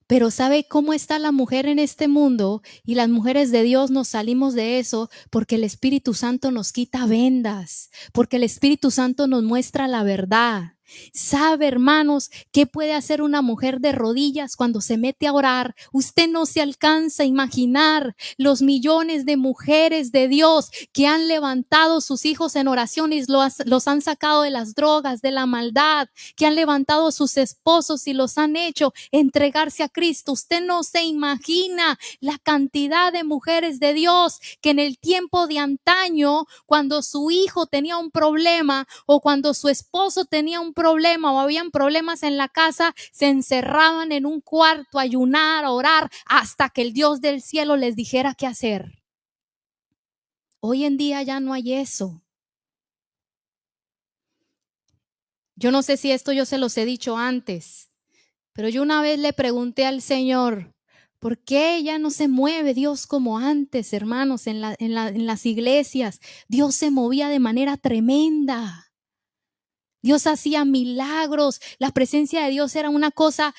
Pero ¿sabe cómo está la mujer en este mundo? Y las mujeres de Dios nos salimos de eso porque el Espíritu Santo nos quita vendas, porque el Espíritu Santo nos muestra la verdad. ¿Sabe, hermanos, qué puede hacer una mujer de rodillas cuando se mete a orar? Usted no se alcanza a imaginar los millones de mujeres de Dios que han levantado sus hijos en oración y los han sacado de las drogas, de la maldad, que han levantado a sus esposos y los han hecho entregarse a Cristo. Usted no se imagina la cantidad de mujeres de Dios que en el tiempo de antaño, cuando su hijo tenía un problema o cuando su esposo tenía un problema o habían problemas en la casa, se encerraban en un cuarto a ayunar, a orar, hasta que el Dios del cielo les dijera qué hacer. Hoy en día ya no hay eso. Yo no sé si esto yo se los he dicho antes, pero yo una vez le pregunté al Señor, ¿por qué ya no se mueve Dios como antes, hermanos, en las iglesias? Dios se movía de manera tremenda. Dios hacía milagros. La presencia de Dios era una cosa,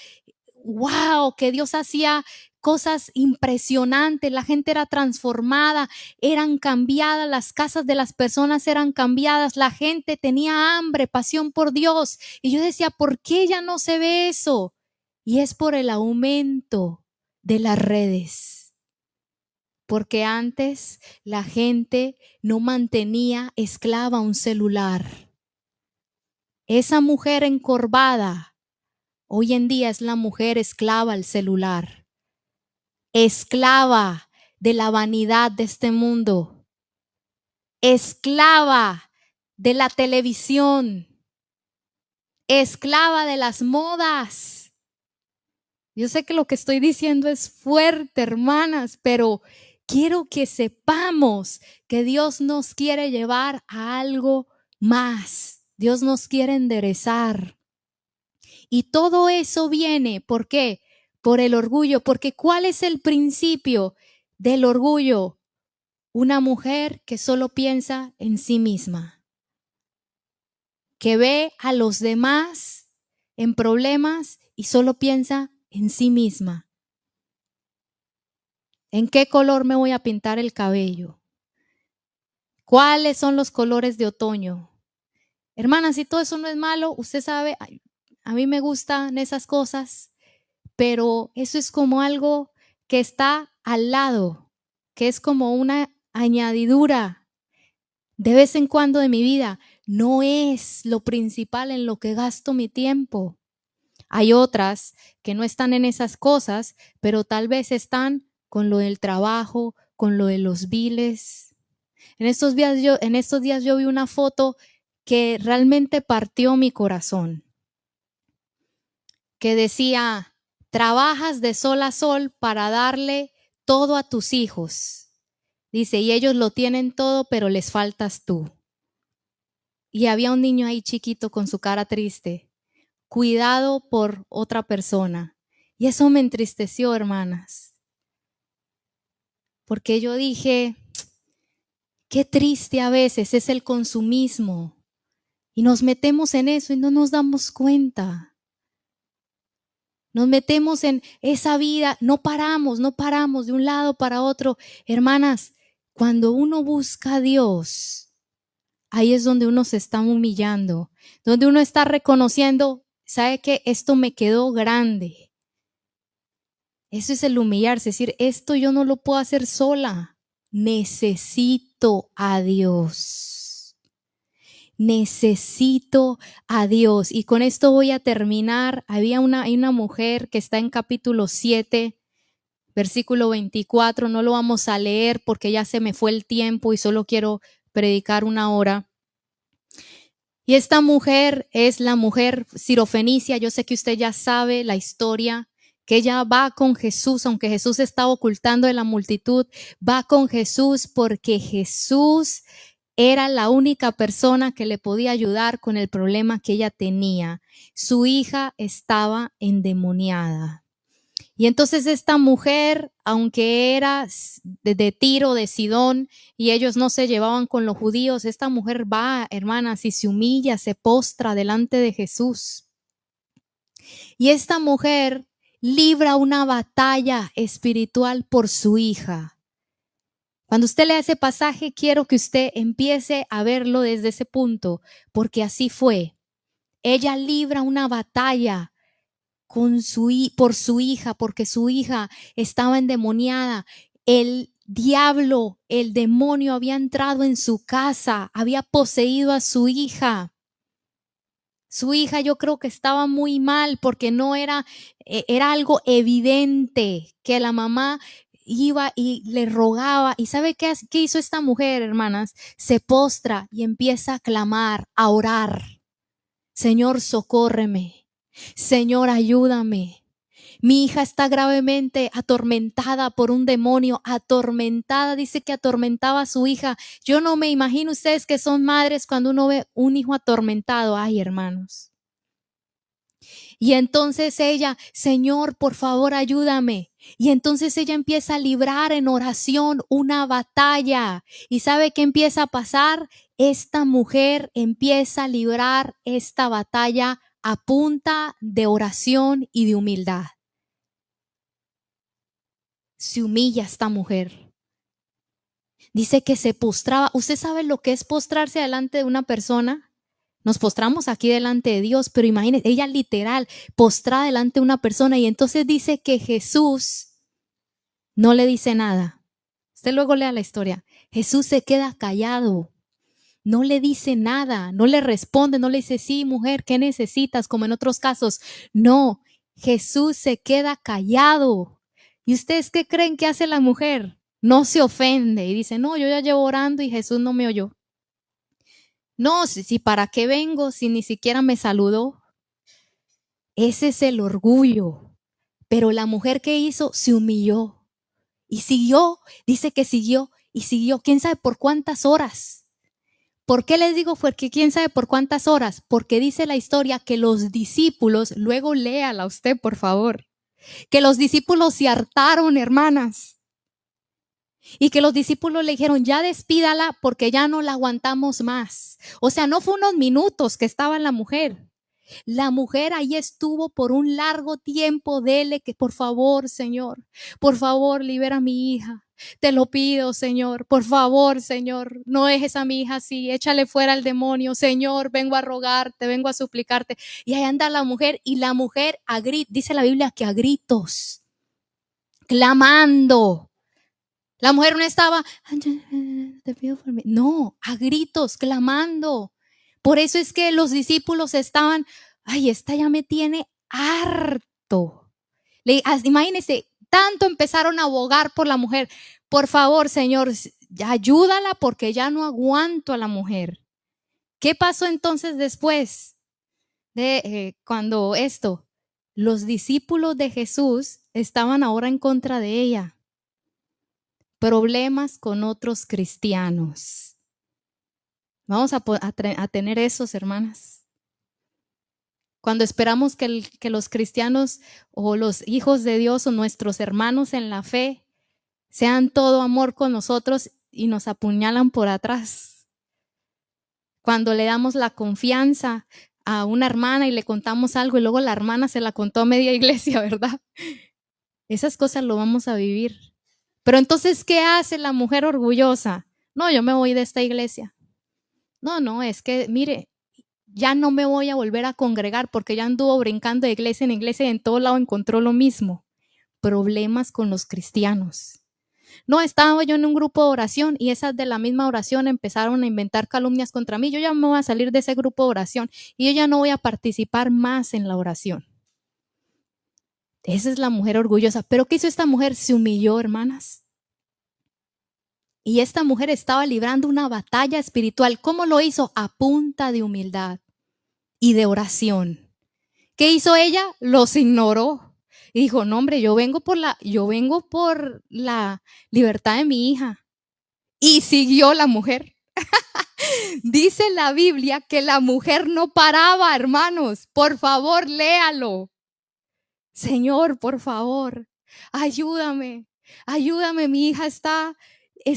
wow, que Dios hacía cosas impresionantes. La gente era transformada, eran cambiadas, las casas de las personas eran cambiadas, la gente tenía hambre, pasión por Dios. Y yo decía, ¿por qué ya no se ve eso? Y es por el aumento de las redes. Porque antes la gente no mantenía esclava un celular. Esa mujer encorvada hoy en día es la mujer esclava al celular, esclava de la vanidad de este mundo, esclava de la televisión, esclava de las modas. Yo sé que lo que estoy diciendo es fuerte, hermanas, pero quiero que sepamos que Dios nos quiere llevar a algo más. Dios nos quiere enderezar. Y todo eso viene, ¿por qué? Por el orgullo, porque ¿cuál es el principio del orgullo? Una mujer que solo piensa en sí misma, que ve a los demás en problemas y solo piensa en sí misma. ¿En qué color me voy a pintar el cabello? ¿Cuáles son los colores de otoño? Hermanas, si todo eso no es malo, usted sabe, a mí me gustan esas cosas, pero eso es como algo que está al lado, que es como una añadidura de vez en cuando de mi vida. No es lo principal en lo que gasto mi tiempo. Hay otras que no están en esas cosas, pero tal vez están con lo del trabajo, con lo de los biles. En estos días yo vi una foto que realmente partió mi corazón, que decía: trabajas de sol a sol para darle todo a tus hijos. Dice, y ellos lo tienen todo, pero les faltas tú. Y había un niño ahí chiquito con su cara triste, cuidado por otra persona. Y eso me entristeció, hermanas. Porque yo dije, qué triste a veces es el consumismo. Y nos metemos en eso y no nos damos cuenta. Nos metemos en esa vida, no paramos de un lado para otro. Hermanas, cuando uno busca a Dios, ahí es donde uno se está humillando, donde uno está reconociendo, ¿sabe qué? Esto me quedó grande. Eso es el humillarse, es decir, esto yo no lo puedo hacer sola. Necesito a Dios. Necesito a Dios. Y con esto voy a terminar. Hay una mujer que está en capítulo 7, versículo 24. No lo vamos a leer porque ya se me fue el tiempo y solo quiero predicar una hora. Y esta mujer es la mujer Sirofenicia. Yo sé que usted ya sabe la historia, que ella va con Jesús, aunque Jesús estaba ocultando de la multitud, va con Jesús porque Jesús era la única persona que le podía ayudar con el problema que ella tenía. Su hija estaba endemoniada. Y entonces esta mujer, aunque era de Tiro, de Sidón, y ellos no se llevaban con los judíos, esta mujer va, hermanas, y se humilla, se postra delante de Jesús. Y esta mujer libra una batalla espiritual por su hija. Cuando usted lea ese pasaje, quiero que usted empiece a verlo desde ese punto, porque así fue. Ella libra una batalla por su hija, porque su hija estaba endemoniada. El diablo, el demonio había entrado en su casa, había poseído a su hija. Su hija yo creo que estaba muy mal porque no era, era algo evidente que la mamá iba y le rogaba. ¿Y sabe qué hizo esta mujer, hermanas? Se postra y empieza a clamar, a orar. Señor, socórreme. Señor, ayúdame. Mi hija está gravemente atormentada por un demonio, atormentada, dice que atormentaba a su hija. Yo no me imagino ustedes que son madres cuando uno ve un hijo atormentado. Ay, hermanos. Y entonces ella, Señor, por favor, ayúdame. Y entonces ella empieza a librar en oración una batalla. ¿Y sabe qué empieza a pasar? Esta mujer empieza a librar esta batalla a punta de oración y de humildad. Se humilla esta mujer. Dice que se postraba. ¿Usted sabe lo que es postrarse delante de una persona? Nos postramos aquí delante de Dios, pero imagínense, ella literal postrada delante de una persona y entonces dice que Jesús no le dice nada. Usted luego lea la historia. Jesús se queda callado. No le dice nada, no le responde, no le dice, sí, mujer, ¿qué necesitas? Como en otros casos. No, Jesús se queda callado. ¿Y ustedes qué creen que hace la mujer? No se ofende y dice, no, yo ya llevo orando y Jesús no me oyó. No, si para qué vengo si ni siquiera me saludó. Ese es el orgullo. Pero la mujer que hizo se humilló y siguió, dice que siguió y siguió, quién sabe por cuántas horas. ¿Por qué les digo? Porque quién sabe por cuántas horas. Porque dice la historia que los discípulos, luego léala usted por favor, que los discípulos se hartaron, hermanas. Y que los discípulos le dijeron, ya despídala porque ya no la aguantamos más. O sea, no fue unos minutos que estaba la mujer. La mujer ahí estuvo por un largo tiempo. Dele que por favor, Señor, por favor, libera a mi hija. Te lo pido, Señor, por favor, Señor, no dejes a mi hija así, échale fuera al demonio, Señor, vengo a rogarte, vengo a suplicarte. Y ahí anda la mujer y la mujer dice la Biblia que a gritos, clamando. La mujer no estaba, te pido por mí. No, a gritos, clamando. Por eso es que los discípulos estaban, ay, esta ya me tiene harto. Imagínense, tanto empezaron a abogar por la mujer. Por favor, Señor, ayúdala porque ya no aguanto a la mujer. ¿Qué pasó entonces después de cuando esto? Los discípulos de Jesús estaban ahora en contra de ella. Problemas con otros cristianos. Vamos a tener esos, hermanas. Cuando esperamos que los cristianos o los hijos de Dios o nuestros hermanos en la fe sean todo amor con nosotros y nos apuñalan por atrás. Cuando le damos la confianza a una hermana y le contamos algo y luego la hermana se la contó a media iglesia, ¿verdad? Esas cosas lo vamos a vivir. Pero entonces, ¿qué hace la mujer orgullosa? No, yo me voy de esta iglesia. No, es que, mire, ya no me voy a volver a congregar porque ya anduvo brincando de iglesia en iglesia y en todo lado encontró lo mismo. Problemas con los cristianos. No, estaba yo en un grupo de oración y esas de la misma oración empezaron a inventar calumnias contra mí. Yo ya me voy a salir de ese grupo de oración y yo ya no voy a participar más en la oración. Esa es la mujer orgullosa. ¿Pero qué hizo esta mujer? Se humilló, hermanas. Y esta mujer estaba librando una batalla espiritual. ¿Cómo lo hizo? A punta de humildad y de oración. ¿Qué hizo ella? Los ignoró. Y dijo, no hombre, yo vengo por la libertad de mi hija. Y siguió la mujer. Dice la Biblia que la mujer no paraba, hermanos. Por favor, léalo. Señor, por favor, ayúdame, mi hija está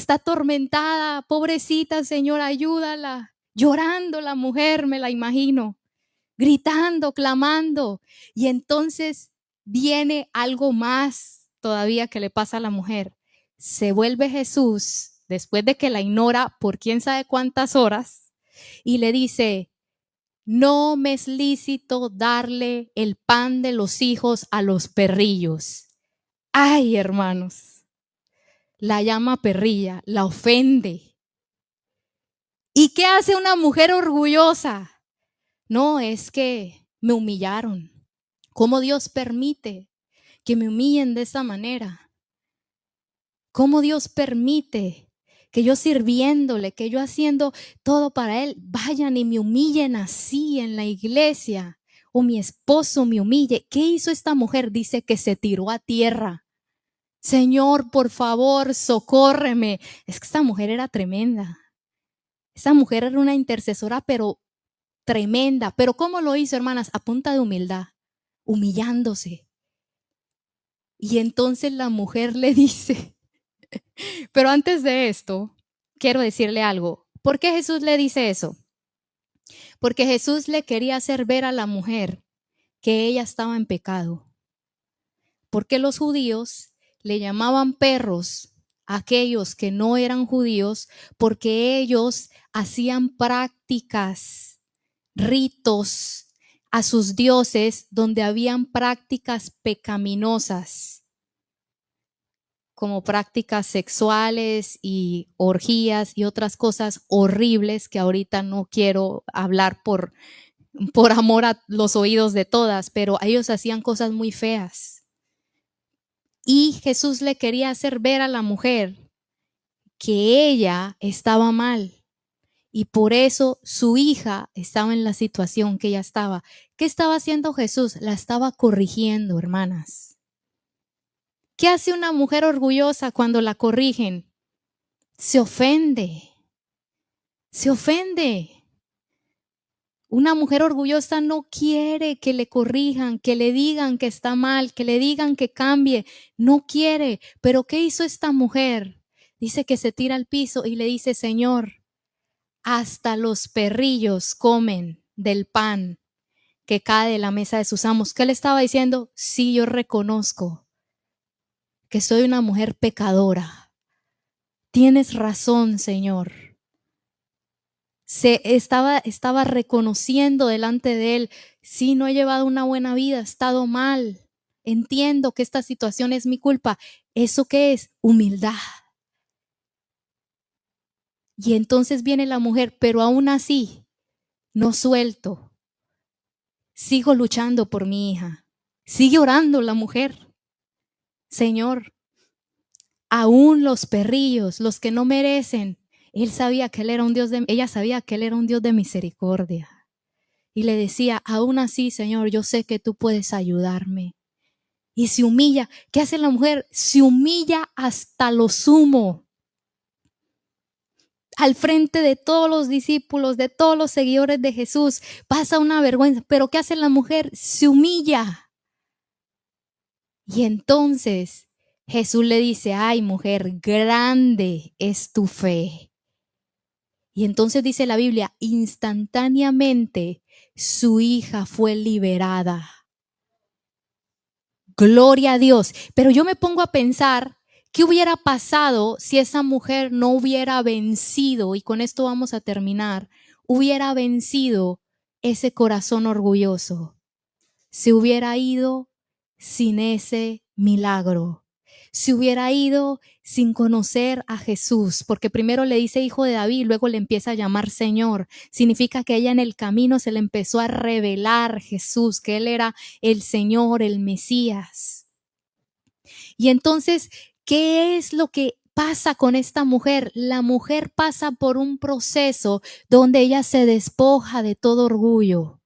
atormentada, pobrecita, Señor, ayúdala. Llorando la mujer, me la imagino, gritando, clamando. Y entonces viene algo más todavía que le pasa a la mujer. Se vuelve Jesús después de que la ignora por quién sabe cuántas horas y le dice: no me es lícito darle el pan de los hijos a los perrillos. Ay, hermanos, la llama perrilla, la ofende. ¿Y qué hace una mujer orgullosa? No, es que me humillaron. ¿Cómo Dios permite que me humillen de esa manera? ¿Cómo Dios permite que yo sirviéndole, que yo haciendo todo para Él, vayan y me humillen así en la iglesia? O mi esposo me humille. ¿Qué hizo esta mujer? Dice que se tiró a tierra. Señor, por favor, socórreme. Es que esta mujer era tremenda. Esa mujer era una intercesora, pero tremenda. Pero ¿cómo lo hizo, hermanas? A punta de humildad, humillándose. Y entonces la mujer le dice, pero antes de esto, quiero decirle algo. ¿Por qué Jesús le dice eso? Porque Jesús le quería hacer ver a la mujer que ella estaba en pecado. Porque los judíos le llamaban perros a aquellos que no eran judíos, porque ellos hacían prácticas, ritos a sus dioses donde habían prácticas pecaminosas, como prácticas sexuales y orgías y otras cosas horribles que ahorita no quiero hablar por amor a los oídos de todas, pero ellos hacían cosas muy feas. Y Jesús le quería hacer ver a la mujer que ella estaba mal y por eso su hija estaba en la situación que ella estaba. ¿Qué estaba haciendo Jesús? La estaba corrigiendo, hermanas. ¿Qué hace una mujer orgullosa cuando la corrigen? Se ofende. Se ofende. Una mujer orgullosa no quiere que le corrijan, que le digan que está mal, que le digan que cambie. No quiere. Pero ¿qué hizo esta mujer? Dice que se tira al piso y le dice: Señor, hasta los perrillos comen del pan que cae de la mesa de sus amos. ¿Qué le estaba diciendo? Sí, yo reconozco que soy una mujer pecadora. Tienes razón, Señor. Estaba reconociendo delante de Él: sí, no he llevado una buena vida, he estado mal. Entiendo que esta situación es mi culpa. ¿Eso qué es? Humildad. Y entonces viene la mujer, pero aún así, no suelto. Sigo luchando por mi hija. Sigue orando la mujer. Señor, aún los perrillos, los que no merecen, ella sabía que Él era un Dios de misericordia. Y le decía: aún así, Señor, yo sé que tú puedes ayudarme. Y se humilla. ¿Qué hace la mujer? Se humilla hasta lo sumo. Al frente de todos los discípulos, de todos los seguidores de Jesús, pasa una vergüenza. Pero ¿qué hace la mujer? Se humilla. Y entonces Jesús le dice: ay, mujer, grande es tu fe. Y entonces dice la Biblia: instantáneamente su hija fue liberada. Gloria a Dios. Pero yo me pongo a pensar, ¿qué hubiera pasado si esa mujer no hubiera vencido? Y con esto vamos a terminar. Hubiera vencido ese corazón orgulloso. Se hubiera ido sin ese milagro. Se hubiera ido sin conocer a Jesús, porque primero le dice hijo de David, luego le empieza a llamar Señor. Significa que ella en el camino se le empezó a revelar Jesús, que Él era el Señor, el Mesías. Y entonces, ¿qué es lo que pasa con esta mujer? La mujer pasa por un proceso donde ella se despoja de todo orgullo,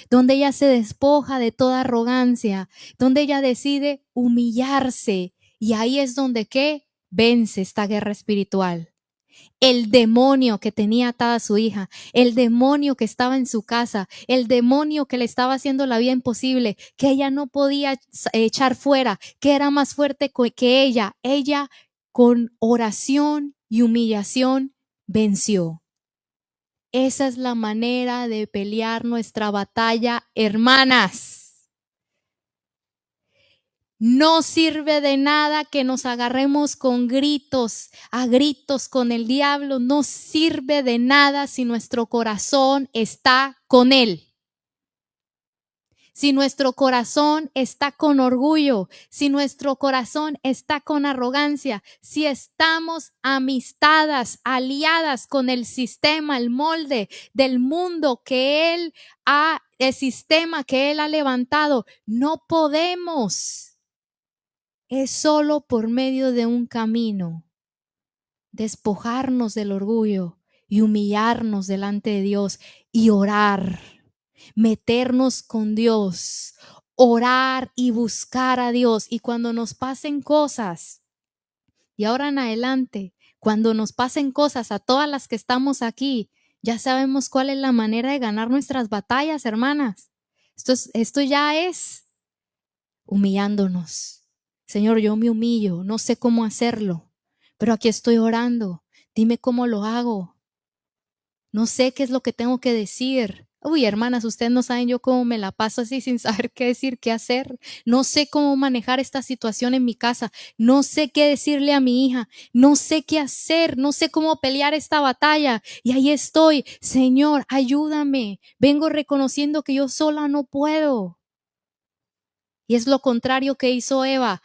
donde ella se despoja de toda arrogancia, donde ella decide humillarse. Y ahí es donde ¿qué? Vence esta guerra espiritual. El demonio que tenía atada a su hija, el demonio que estaba en su casa, el demonio que le estaba haciendo la vida imposible, que ella no podía echar fuera, que era más fuerte que ella con oración y humillación venció. Esa es la manera de pelear nuestra batalla, hermanas. No sirve de nada que nos agarremos con gritos, a gritos con el diablo. No sirve de nada si nuestro corazón está con él. Si nuestro corazón está con orgullo, si nuestro corazón está con arrogancia, si estamos amistadas, aliadas con el sistema, el molde del mundo el sistema que él ha levantado, no podemos. Es solo por medio de un camino, despojarnos del orgullo y humillarnos delante de Dios y orar, meternos con Dios, orar y buscar a Dios. Y cuando nos pasen cosas, y ahora en adelante, cuando nos pasen cosas a todas las que estamos aquí, ya sabemos cuál es la manera de ganar nuestras batallas, hermanas. Esto ya es humillándonos. Señor, yo me humillo, no sé cómo hacerlo, pero aquí estoy orando. Dime cómo lo hago. No sé qué es lo que tengo que decir. Uy, hermanas, ustedes no saben yo cómo me la paso así sin saber qué decir, qué hacer. No sé cómo manejar esta situación en mi casa. No sé qué decirle a mi hija. No sé qué hacer. No sé cómo pelear esta batalla. Y ahí estoy. Señor, ayúdame. Vengo reconociendo que yo sola no puedo. Y es lo contrario que hizo Eva.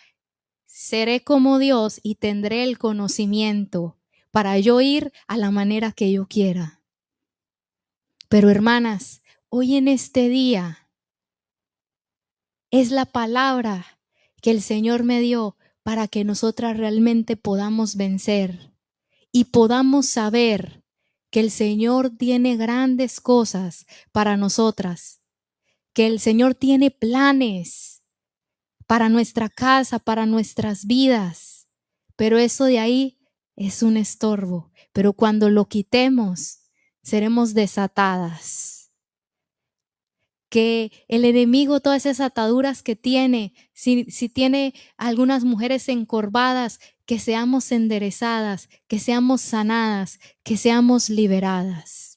Seré como Dios y tendré el conocimiento para yo ir a la manera que yo quiera. Pero hermanas, hoy en este día es la palabra que el Señor me dio para que nosotras realmente podamos vencer y podamos saber que el Señor tiene grandes cosas para nosotras, que el Señor tiene planes para nuestra casa, para nuestras vidas, pero eso de ahí es un estorbo, pero cuando lo quitemos, seremos desatadas. Que el enemigo, todas esas ataduras que tiene, si tiene algunas mujeres encorvadas, que seamos enderezadas, que seamos sanadas, que seamos liberadas.